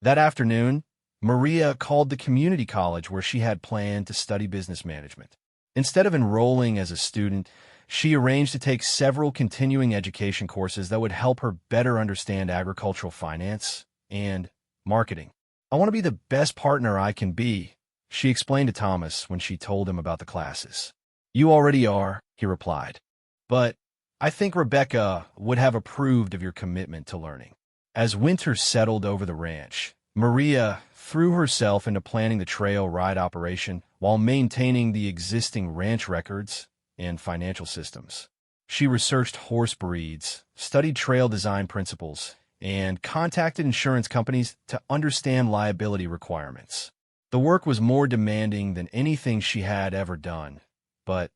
That afternoon, Maria called the community college where she had planned to study business management. Instead of enrolling as a student, she arranged to take several continuing education courses that would help her better understand agricultural finance and marketing. I want to be the best partner I can be, she explained to Thomas when she told him about the classes. You already are, he replied. But I think Rebecca would have approved of your commitment to learning. As winter settled over the ranch, Maria threw herself into planning the trail ride operation while maintaining the existing ranch records and financial systems. She researched horse breeds, studied trail design principles, and contacted insurance companies to understand liability requirements. The work was more demanding than anything she had ever done, but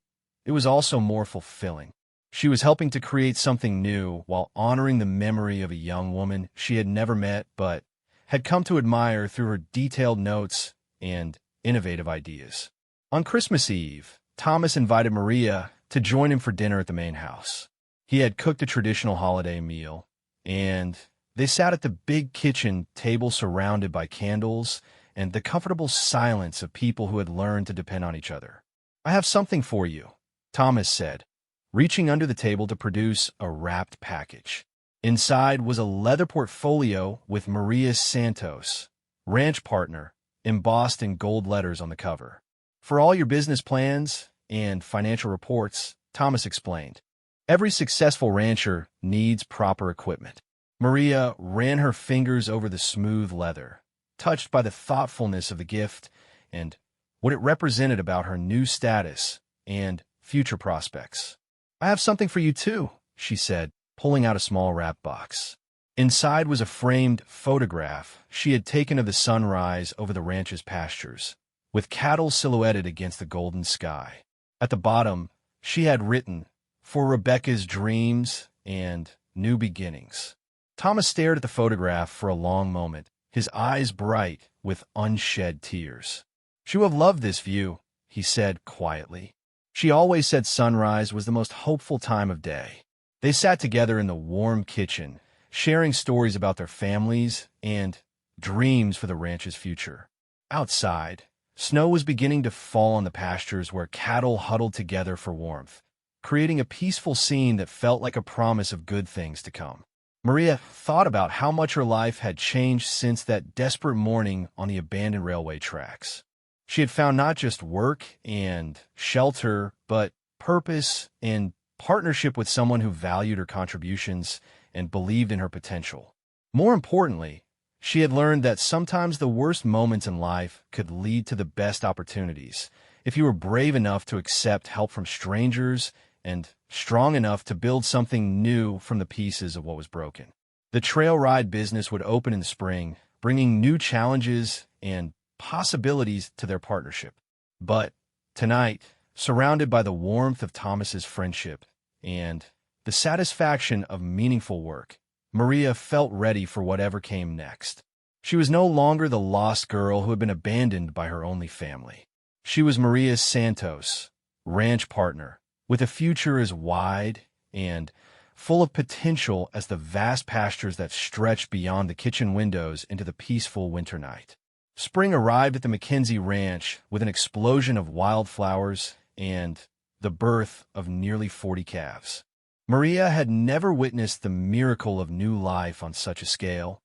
it was also more fulfilling. She was helping to create something new while honoring the memory of a young woman she had never met but had come to admire through her detailed notes and innovative ideas. On Christmas Eve, Thomas invited Maria to join him for dinner at the main house. He had cooked a traditional holiday meal, and they sat at the big kitchen table surrounded by candles and the comfortable silence of people who had learned to depend on each other. I have something for you, Thomas said, reaching under the table to produce a wrapped package. Inside was a leather portfolio with Maria Santos, ranch partner, embossed in gold letters on the cover. For all your business plans and financial reports, Thomas explained. Every successful rancher needs proper equipment. Maria ran her fingers over the smooth leather, touched by the thoughtfulness of the gift and what it represented about her new status and future prospects. I have something for you too, she said, pulling out a small wrap box. Inside was a framed photograph she had taken of the sunrise over the ranch's pastures, with cattle silhouetted against the golden sky. At the bottom, she had written, "For Rebecca's dreams and new beginnings." Thomas stared at the photograph for a long moment, his eyes bright with unshed tears. She would have loved this view, he said quietly. She always said sunrise was the most hopeful time of day. They sat together in the warm kitchen, sharing stories about their families and dreams for the ranch's future. Outside, snow was beginning to fall on the pastures where cattle huddled together for warmth, creating a peaceful scene that felt like a promise of good things to come. Maria thought about how much her life had changed since that desperate morning on the abandoned railway tracks. She had found not just work and shelter, but purpose and partnership with someone who valued her contributions and believed in her potential. More importantly, she had learned that sometimes the worst moments in life could lead to the best opportunities if you were brave enough to accept help from strangers and strong enough to build something new from the pieces of what was broken. The trail ride business would open in the spring, bringing new challenges and possibilities to their partnership. But tonight, surrounded by the warmth of Thomas's friendship and the satisfaction of meaningful work, Maria felt ready for whatever came next. She was no longer the lost girl who had been abandoned by her only family. She was Maria Santos, ranch partner, with a future as wide and full of potential as the vast pastures that stretched beyond the kitchen windows into the peaceful winter night. Spring arrived at the Mackenzie Ranch with an explosion of wildflowers and the birth of nearly 40 calves. Maria had never witnessed the miracle of new life on such a scale,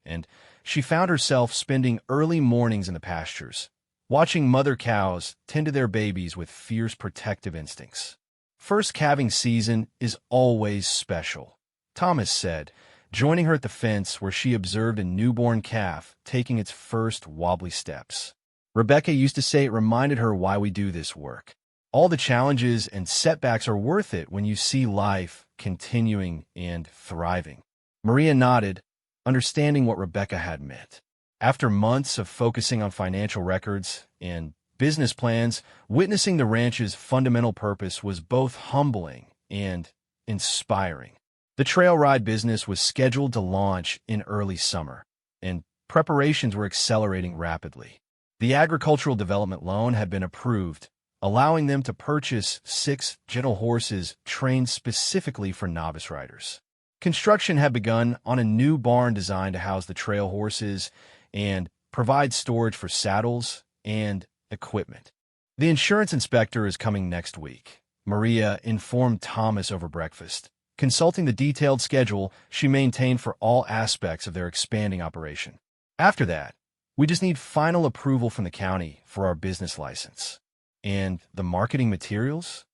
and she found herself spending early mornings in the pastures, watching mother cows tend to their babies with fierce protective instincts. First calving season is always special, Thomas said, joining her at the fence where she observed a newborn calf taking its first wobbly steps. Rebecca used to say it reminded her why we do this work. All the challenges and setbacks are worth it when you see life continuing and thriving. Maria nodded, understanding what Rebecca had meant. After months of focusing on financial records and business plans, witnessing the ranch's fundamental purpose was both humbling and inspiring. The trail ride business was scheduled to launch in early summer, and preparations were accelerating rapidly. The agricultural development loan had been approved, allowing them to purchase 6 gentle horses trained specifically for novice riders. Construction had begun on a new barn designed to house the trail horses and provide storage for saddles and equipment. The insurance inspector is coming next week, Maria informed Thomas over breakfast, consulting the detailed schedule she maintained for all aspects of their expanding operation. After that, we just need final approval from the county for our business license. And the marketing materials?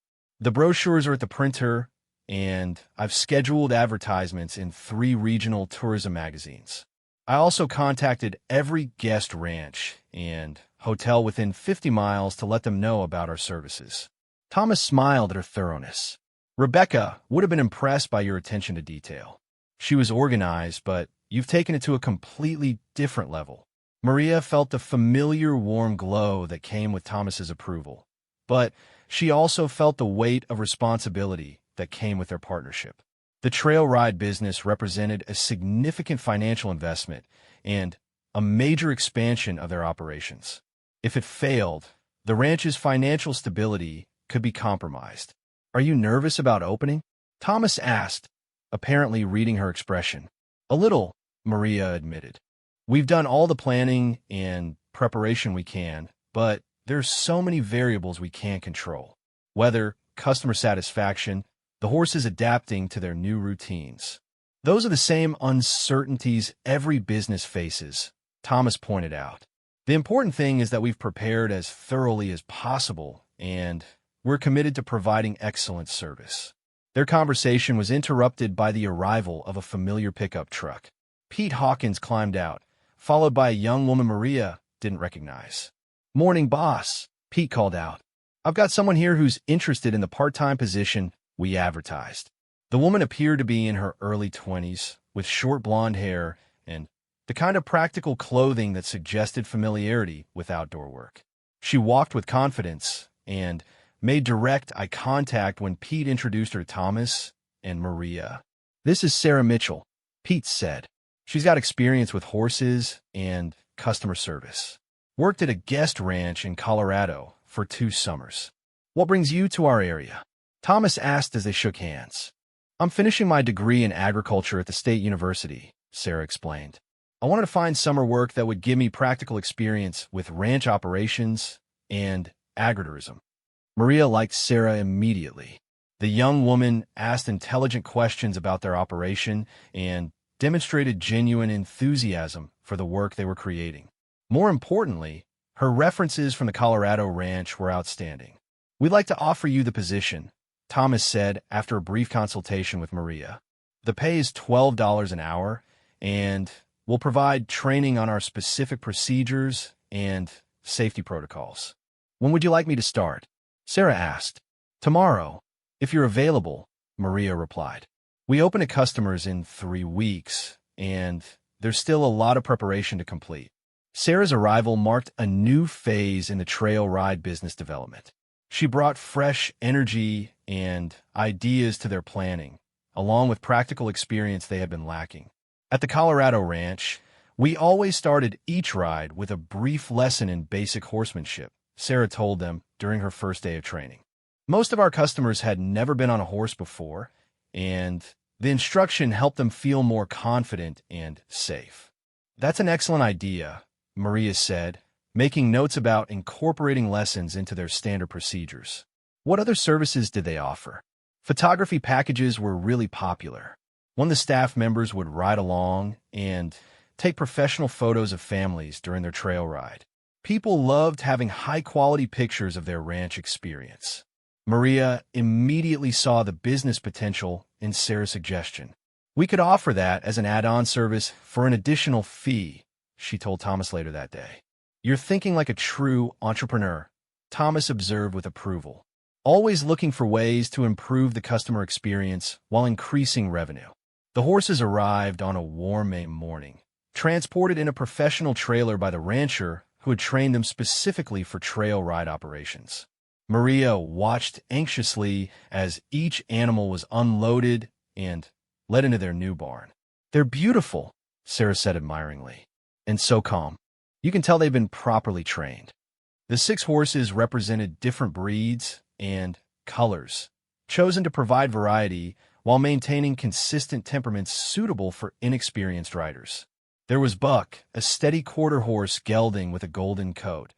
The brochures are at the printer, and I've scheduled advertisements in 3 regional tourism magazines. I also contacted every guest ranch and hotel within 50 miles to let them know about our services. Thomas smiled at her thoroughness. Rebecca would have been impressed by your attention to detail. She was organized, but you've taken it to a completely different level. Maria felt the familiar warm glow that came with Thomas's approval, but she also felt the weight of responsibility that came with their partnership. The trail ride business represented a significant financial investment and a major expansion of their operations. If it failed, the ranch's financial stability could be compromised. "Are you nervous about opening?" Thomas asked, apparently reading her expression. "A little," Maria admitted. "We've done all the planning and preparation we can, but there's so many variables we can't control. Weather, customer satisfaction, the horses adapting to their new routines. Those are the same uncertainties every business faces," Thomas pointed out. "The important thing is that we've prepared as thoroughly as possible, and we're committed to providing excellent service." Their conversation was interrupted by the arrival of a familiar pickup truck. Pete Hawkins climbed out, followed by a young woman Maria didn't recognize. "Morning, boss," Pete called out. "I've got someone here who's interested in the part-time position we advertised." The woman appeared to be in her early 20s, with short blonde hair and the kind of practical clothing that suggested familiarity with outdoor work. She walked with confidence and made direct eye contact when Pete introduced her to Thomas and Maria. "This is Sarah Mitchell," Pete said. "She's got experience with horses and customer service. Worked at a guest ranch in Colorado for 2 summers. What brings you to our area?" Thomas asked as they shook hands. "I'm finishing my degree in agriculture at the state university," Sarah explained. "I wanted to find summer work that would give me practical experience with ranch operations and agritourism." Maria liked Sarah immediately. The young woman asked intelligent questions about their operation and demonstrated genuine enthusiasm for the work they were creating. More importantly, Her references from the Colorado ranch were outstanding. "We'd like to offer you the position," Thomas said after a brief consultation with Maria. "The pay is $12 an hour, and we'll provide training on our specific procedures and safety protocols." "When would you like me to start?" Sarah asked. "Tomorrow, if you're available," Maria replied. "We open to customers in 3 weeks, and there's still a lot of preparation to complete." Sarah's arrival marked a new phase in the trail ride business development. She brought fresh energy and ideas to their planning, along with practical experience they had been lacking. At the Colorado ranch, we always started each ride with a brief lesson in basic horsemanship, Sarah told them during her first day of training. Most of our customers had never been on a horse before, and the instruction helped them feel more confident and safe. "That's an excellent idea," Maria said, making notes about incorporating lessons into their standard procedures. "What other services did they offer?" Photography packages were really popular. One of the staff members would ride along and take professional photos of families during their trail ride. People loved having high-quality pictures of their ranch experience. Maria immediately saw the business potential in Sarah's suggestion. "We could offer that as an add-on service for an additional fee," she told Thomas later that day. "You're thinking like a true entrepreneur," Thomas observed with approval, always looking for ways to improve the customer experience while increasing revenue. The horses arrived on a warm May morning, transported in a professional trailer by the rancher who had trained them specifically for trail ride operations. Maria watched anxiously as each animal was unloaded and led into their new barn. "They're beautiful," Sarah said admiringly, "and so calm. You can tell they've been properly trained." The 6 horses represented different breeds and colors, chosen to provide variety while maintaining consistent temperaments suitable for inexperienced riders. There was Buck, a steady quarter horse gelding with a golden coat;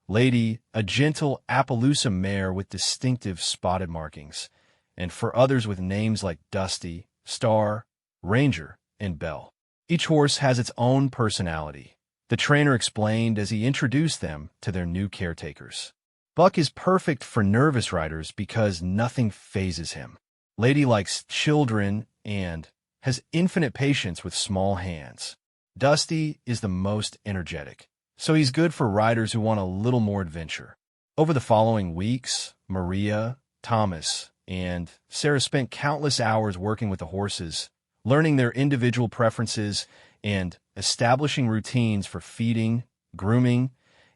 Lady, a gentle Appaloosa mare with distinctive spotted markings; and for others with names like Dusty, Star, Ranger, and Belle. "Each horse has its own personality," the trainer explained as he introduced them to their new caretakers. "Buck is perfect for nervous riders because nothing phases him. Lady likes children and has infinite patience with small hands. Dusty is the most energetic, so he's good for riders who want a little more adventure." Over the following weeks, Maria, Thomas, and Sarah spent countless hours working with the horses, learning their individual preferences and establishing routines for feeding, grooming,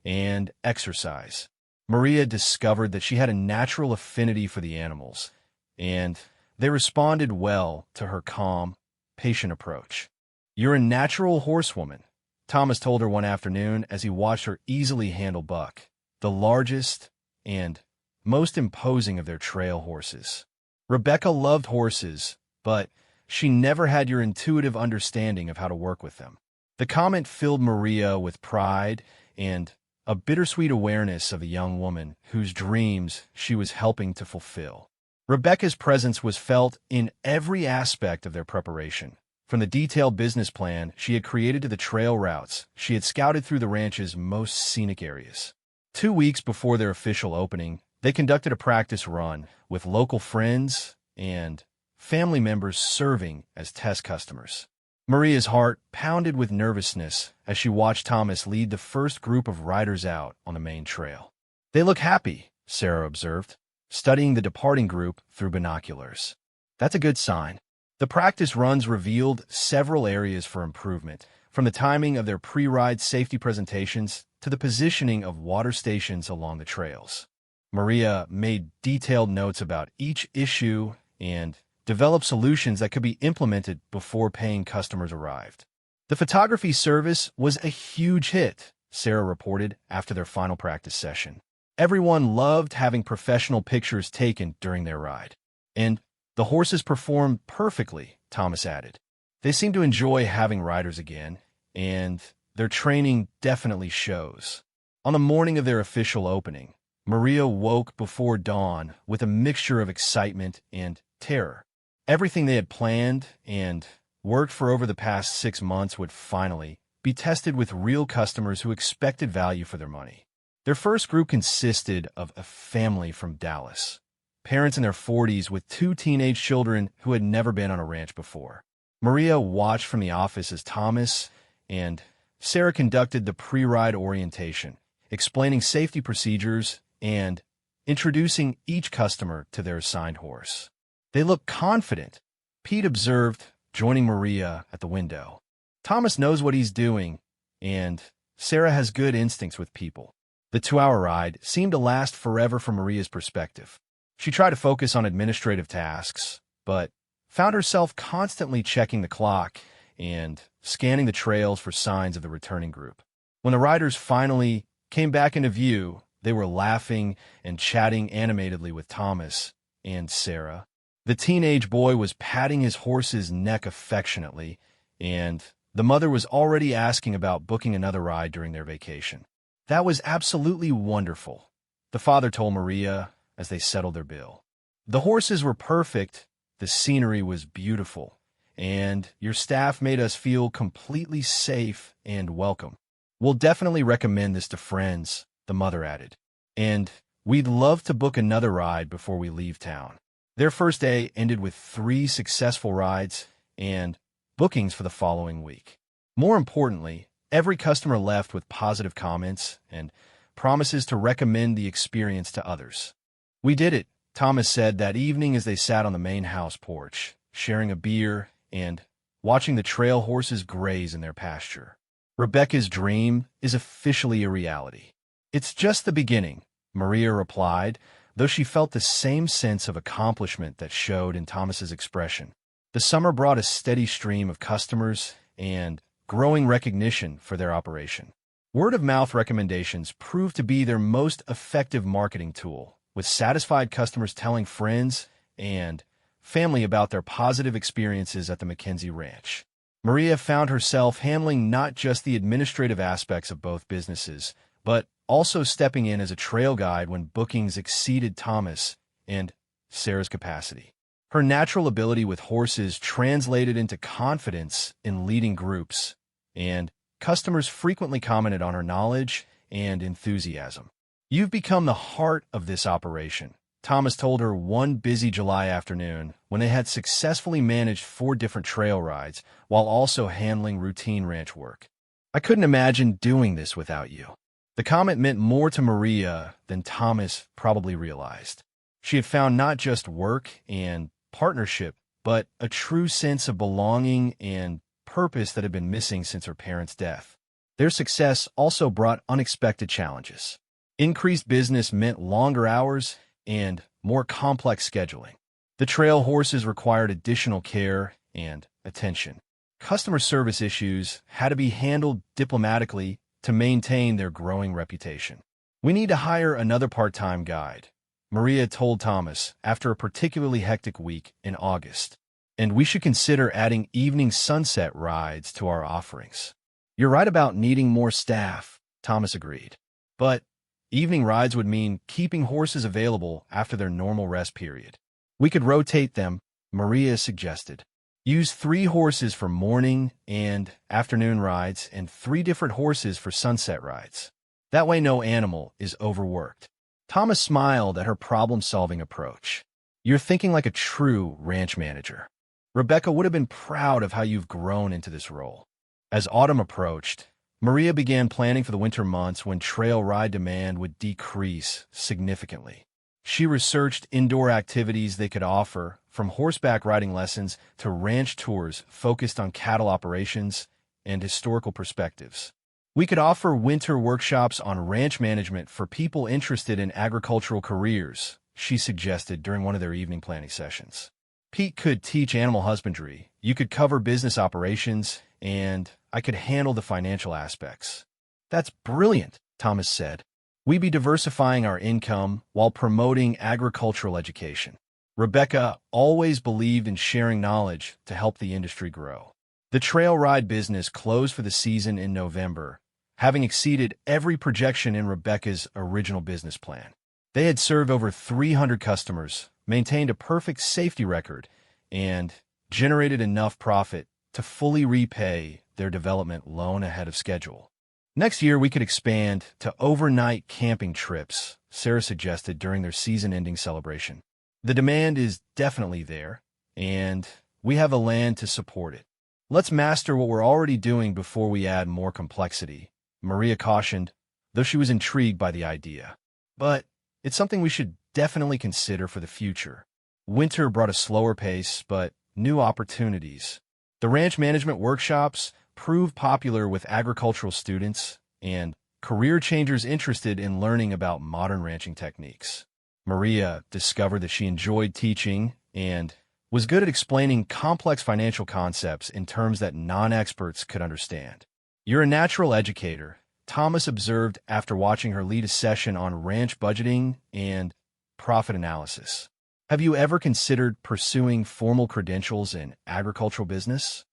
and exercise. Maria discovered that she had a natural affinity for the animals, and they responded well to her calm, patient approach. "You're a natural horsewoman," Thomas told her one afternoon as he watched her easily handle Buck, the largest and most imposing of their trail horses. "Rebecca loved horses, but she never had your intuitive understanding of how to work with them." The comment filled Maria with pride and a bittersweet awareness of a young woman whose dreams she was helping to fulfill. Rebecca's presence was felt in every aspect of their preparation, from the detailed business plan she had created to the trail routes she had scouted through the ranch's most scenic areas. 2 weeks before their official opening, they conducted a practice run with local friends and family members serving as test customers. Maria's heart pounded with nervousness as she watched Thomas lead the first group of riders out on the main trail. "They look happy," Sarah observed, studying the departing group through binoculars. "That's a good sign." The practice runs revealed several areas for improvement, from the timing of their pre-ride safety presentations to the positioning of water stations along the trails. Maria made detailed notes about each issue and developed solutions that could be implemented before paying customers arrived. "The photography service was a huge hit," Sarah reported after their final practice session. "Everyone loved having professional pictures taken during their ride. And the horses performed perfectly," Thomas added. "They seem to enjoy having riders again, and their training definitely shows." On the morning of their official opening, Maria woke before dawn with a mixture of excitement and terror. Everything they had planned and worked for over the past 6 months would finally be tested with real customers who expected value for their money. Their first group consisted of a family from Dallas, parents in their 40s with two teenage children who had never been on a ranch before. Maria watched from the office as Thomas and Sarah conducted the pre-ride orientation, explaining safety procedures and introducing each customer to their assigned horse. They looked confident, Pete observed, joining Maria at the window. Thomas knows what he's doing, and Sarah has good instincts with people. The 2-hour ride seemed to last forever from Maria's perspective. She tried to focus on administrative tasks, but found herself constantly checking the clock and scanning the trails for signs of the returning group. When the riders finally came back into view, they were laughing and chatting animatedly with Thomas and Sarah. The teenage boy was patting his horse's neck affectionately, and the mother was already asking about booking another ride during their vacation. That was absolutely wonderful, the father told Maria as they settled their bill. The horses were perfect, the scenery was beautiful, and your staff made us feel completely safe and welcome. We'll definitely recommend this to friends, the mother added, and we'd love to book another ride before we leave town. Their first day ended with 3 successful rides and bookings for the following week. More importantly, every customer left with positive comments and promises to recommend the experience to others. We did it, Thomas said that evening as they sat on the main house porch, sharing a beer and watching the trail horses graze in their pasture. Rebecca's dream is officially a reality. It's just the beginning, Maria replied, though she felt the same sense of accomplishment that showed in Thomas's expression. The summer brought a steady stream of customers and growing recognition for their operation. Word-of-mouth recommendations proved to be their most effective marketing tool, with satisfied customers telling friends and family about their positive experiences at the Mackenzie Ranch. Maria found herself handling not just the administrative aspects of both businesses, but also stepping in as a trail guide when bookings exceeded Thomas and Sarah's capacity. Her natural ability with horses translated into confidence in leading groups, and customers frequently commented on her knowledge and enthusiasm. You've become the heart of this operation, Thomas told her one busy July afternoon when they had successfully managed 4 different trail rides while also handling routine ranch work. I couldn't imagine doing this without you. The comment meant more to Maria than Thomas probably realized. She had found not just work and partnership, but a true sense of belonging and purpose that had been missing since her parents' death. Their success also brought unexpected challenges. Increased business meant longer hours and more complex scheduling. The trail horses required additional care and attention. Customer service issues had to be handled diplomatically to maintain their growing reputation. We need to hire another part-time guide, Maria told Thomas after a particularly hectic week in August. And we should consider adding evening sunset rides to our offerings. You're right about needing more staff, Thomas agreed. But evening rides would mean keeping horses available after their normal rest period. We could rotate them, Maria suggested. Use 3 horses for morning and afternoon rides and 3 different horses for sunset rides. That way no animal is overworked. Thomas smiled at her problem-solving approach. You're thinking like a true ranch manager. Rebecca would have been proud of how you've grown into this role. As autumn approached, Maria began planning for the winter months when trail ride demand would decrease significantly. She researched indoor activities they could offer, from horseback riding lessons to ranch tours focused on cattle operations and historical perspectives. We could offer winter workshops on ranch management for people interested in agricultural careers, she suggested during one of their evening planning sessions. Pete could teach animal husbandry, you could cover business operations, and I could handle the financial aspects. That's brilliant, Thomas said. We'd be diversifying our income while promoting agricultural education. Rebecca always believed in sharing knowledge to help the industry grow. The trail ride business closed for the season in November, having exceeded every projection in Rebecca's original business plan. They had served over 300 customers, maintained a perfect safety record, and generated enough profit to fully repay their development loan ahead of schedule. Next year, we could expand to overnight camping trips, Sarah suggested during their season-ending celebration. The demand is definitely there, and we have the land to support it. Let's master what we're already doing before we add more complexity, Maria cautioned, though she was intrigued by the idea. But it's something we should definitely consider for the future. Winter brought a slower pace, but new opportunities. The ranch management workshops proved popular with agricultural students and career changers interested in learning about modern ranching techniques. Maria discovered that she enjoyed teaching and was good at explaining complex financial concepts in terms that non-experts could understand. "You're a natural educator," Thomas observed after watching her lead a session on ranch budgeting and profit analysis. "Have you ever considered pursuing formal credentials in agricultural business?"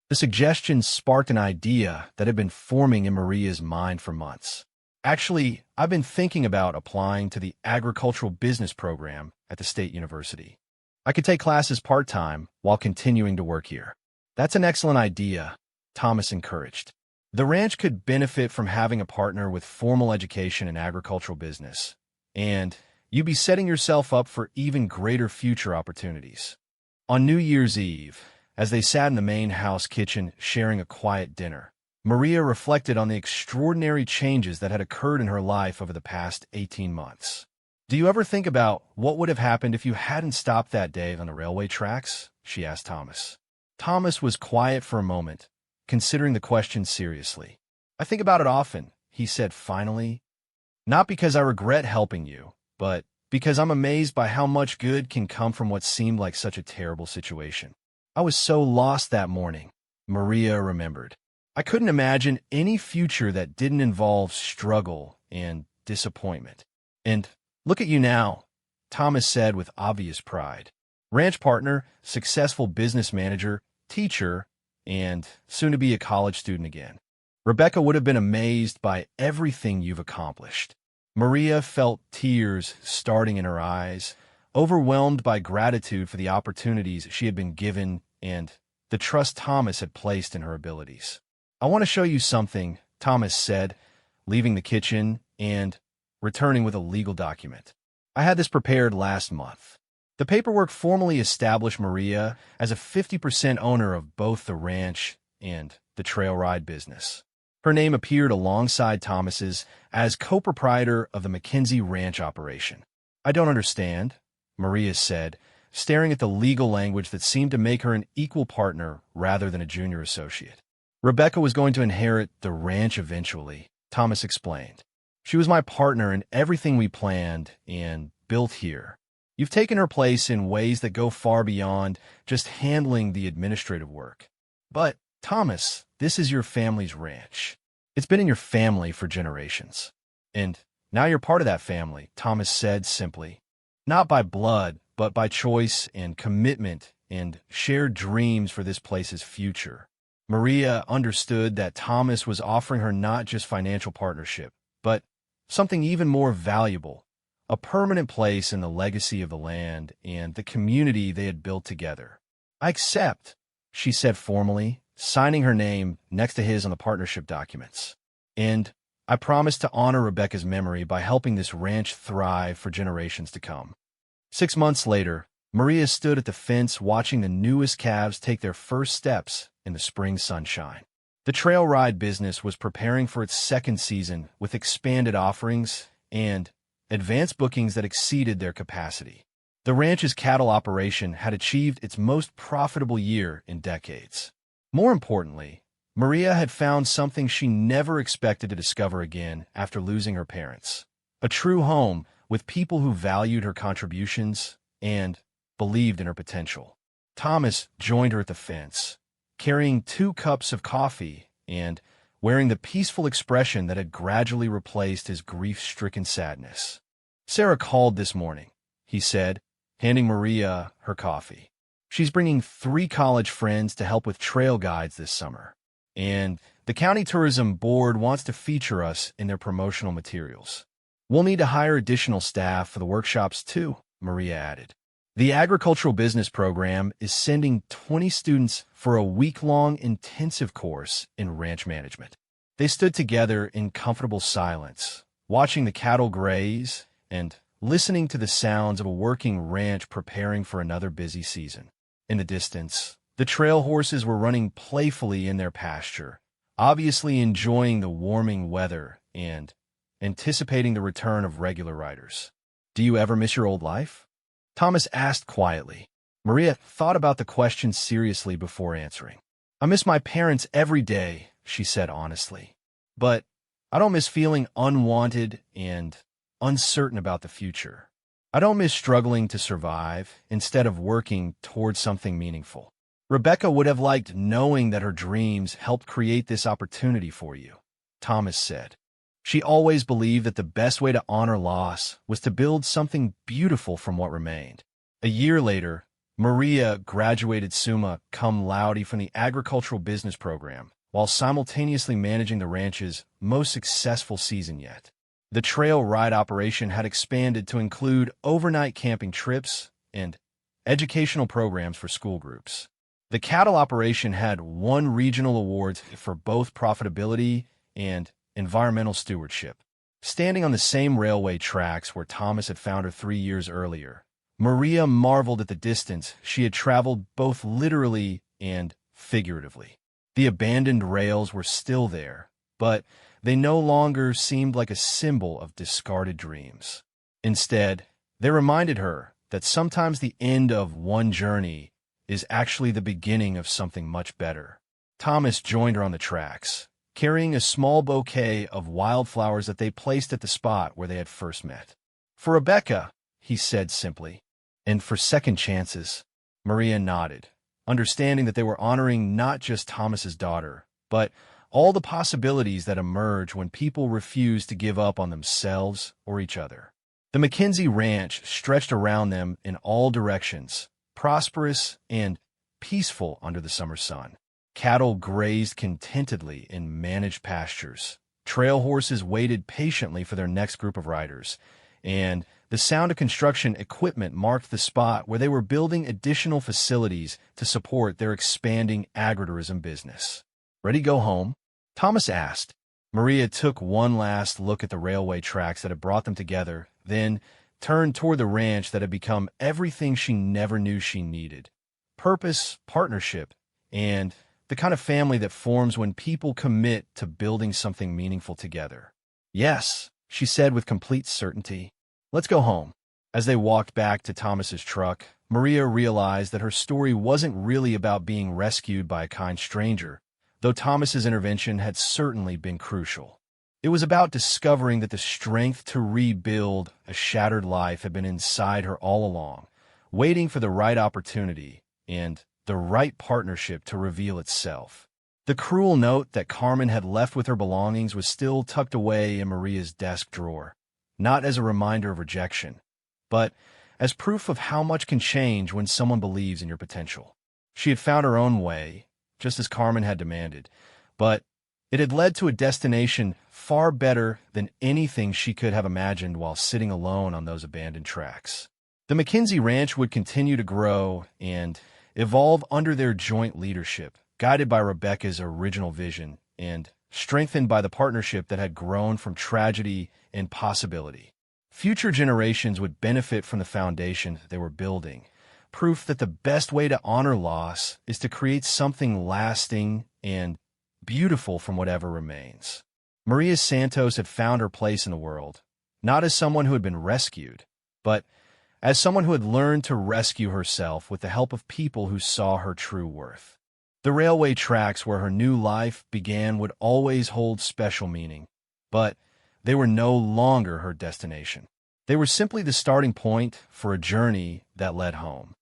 The suggestion sparked an idea that had been forming in Maria's mind for months. "Actually, I've been thinking about applying to the agricultural business program at the state university. I could take classes part-time while continuing to work here." "That's an excellent idea," Thomas encouraged. "The ranch could benefit from having a partner with formal education in agricultural business, and you'd be setting yourself up for even greater future opportunities." On New Year's Eve, as they sat in the main house kitchen sharing a quiet dinner, Maria reflected on the extraordinary changes that had occurred in her life over the past 18 months. "Do you ever think about what would have happened if you hadn't stopped that day on the railway tracks?" she asked Thomas. Thomas was quiet for a moment, considering the question seriously. "I think about it often," he said finally. "Not because I regret helping you, but because I'm amazed by how much good can come from what seemed like such a terrible situation. I was so lost that morning," Maria remembered. "I couldn't imagine any future that didn't involve struggle and disappointment. And look at you now," Thomas said with obvious pride. "Ranch partner, successful business manager, teacher, and soon to be a college student again. Rebecca would have been amazed by everything you've accomplished." Maria felt tears starting in her eyes, overwhelmed by gratitude for the opportunities she had been given and the trust Thomas had placed in her abilities. "I want to show you something," Thomas said, leaving the kitchen and returning with a legal document. "I had this prepared last month." The paperwork formally established Maria as a 50% owner of both the ranch and the trail ride business. Her name appeared alongside Thomas's as co-proprietor of the McKenzie Ranch operation. "I don't understand," Maria said, staring at the legal language that seemed to make her an equal partner rather than a junior associate. "Rebecca was going to inherit the ranch eventually," Thomas explained. "She was my partner in everything we planned and built here. You've taken her place in ways that go far beyond just handling the administrative work." "But, Thomas, this is your family's ranch. It's been in your family for generations. And now you're part of that family," Thomas said simply. "Not by blood, but by choice and commitment and shared dreams for this place's future." Maria understood that Thomas was offering her not just financial partnership, but something even more valuable, a permanent place in the legacy of the land and the community they had built together. "I accept," she said formally, signing her name next to his on the partnership documents. "And I promise to honor Rebecca's memory by helping this ranch thrive for generations to come." 6 months later, Maria stood at the fence watching the newest calves take their first steps in the spring sunshine. The trail ride business was preparing for its second season with expanded offerings and advanced bookings that exceeded their capacity. The ranch's cattle operation had achieved its most profitable year in decades. More importantly, Maria had found something she never expected to discover again after losing her parents: a true home with people who valued her contributions and believed in her potential. Thomas joined her at the fence, carrying 2 cups of coffee and wearing the peaceful expression that had gradually replaced his grief-stricken sadness. "Sarah called this morning," he said, handing Maria her coffee. "She's bringing 3 college friends to help with trail guides this summer, and the county tourism board wants to feature us in their promotional materials. We'll need to hire additional staff for the workshops too," Maria added. "The agricultural business program is sending 20 students for a week-long intensive course in ranch management. They stood together in comfortable silence, watching the cattle graze and listening to the sounds of a working ranch preparing for another busy season. In the distance, the trail horses were running playfully in their pasture, obviously enjoying the warming weather and anticipating the return of regular riders. "Do you ever miss your old life?" Thomas asked quietly. Maria thought about the question seriously before answering. "I miss my parents every day," she said honestly. "But I don't miss feeling unwanted and uncertain about the future. I don't miss struggling to survive instead of working towards something meaningful." "Rebecca would have liked knowing that her dreams helped create this opportunity for you," Thomas said. "She always believed that the best way to honor loss was to build something beautiful from what remained." A year later, Maria graduated summa cum laude from the agricultural business program, while simultaneously managing the ranch's most successful season yet. The trail ride operation had expanded to include overnight camping trips and educational programs for school groups. The cattle operation had won regional awards for both profitability and environmental stewardship. Standing on the same railway tracks where Thomas had found her 3 years earlier, Maria marveled at the distance she had traveled both literally and figuratively. The abandoned rails were still there, but they no longer seemed like a symbol of discarded dreams. Instead, they reminded her that sometimes the end of one journey is actually the beginning of something much better. Thomas joined her on the tracks, carrying a small bouquet of wildflowers that they placed at the spot where they had first met. "For Rebecca," he said simply. "And for second chances." Maria nodded, understanding that they were honoring not just Thomas's daughter, but all the possibilities that emerge when people refuse to give up on themselves or each other. The McKenzie Ranch stretched around them in all directions, prosperous and peaceful under the summer sun. Cattle grazed contentedly in managed pastures. Trail horses waited patiently for their next group of riders, and the sound of construction equipment marked the spot where they were building additional facilities to support their expanding agritourism business. "Ready to go home?" Thomas asked. Maria took one last look at the railway tracks that had brought them together, then turned toward the ranch that had become everything she never knew she needed: purpose, partnership, and the kind of family that forms when people commit to building something meaningful together. "Yes," she said with complete certainty. "Let's go home." As they walked back to Thomas's truck, Maria realized that her story wasn't really about being rescued by a kind stranger, though Thomas's intervention had certainly been crucial. It was about discovering that the strength to rebuild a shattered life had been inside her all along, waiting for the right opportunity and the right partnership to reveal itself. The cruel note that Carmen had left with her belongings was still tucked away in Maria's desk drawer, not as a reminder of rejection, but as proof of how much can change when someone believes in your potential. She had found her own way, just as Carmen had demanded, but it had led to a destination far better than anything she could have imagined while sitting alone on those abandoned tracks. The McKenzie Ranch would continue to grow and evolve under their joint leadership, guided by Rebecca's original vision and strengthened by the partnership that had grown from tragedy and possibility. Future generations would benefit from the foundation they were building, proof that the best way to honor loss is to create something lasting and beautiful from whatever remains. Maria Santos had found her place in the world, not as someone who had been rescued, but as someone who had learned to rescue herself with the help of people who saw her true worth. The railway tracks where her new life began would always hold special meaning, but they were no longer her destination. They were simply the starting point for a journey that led home.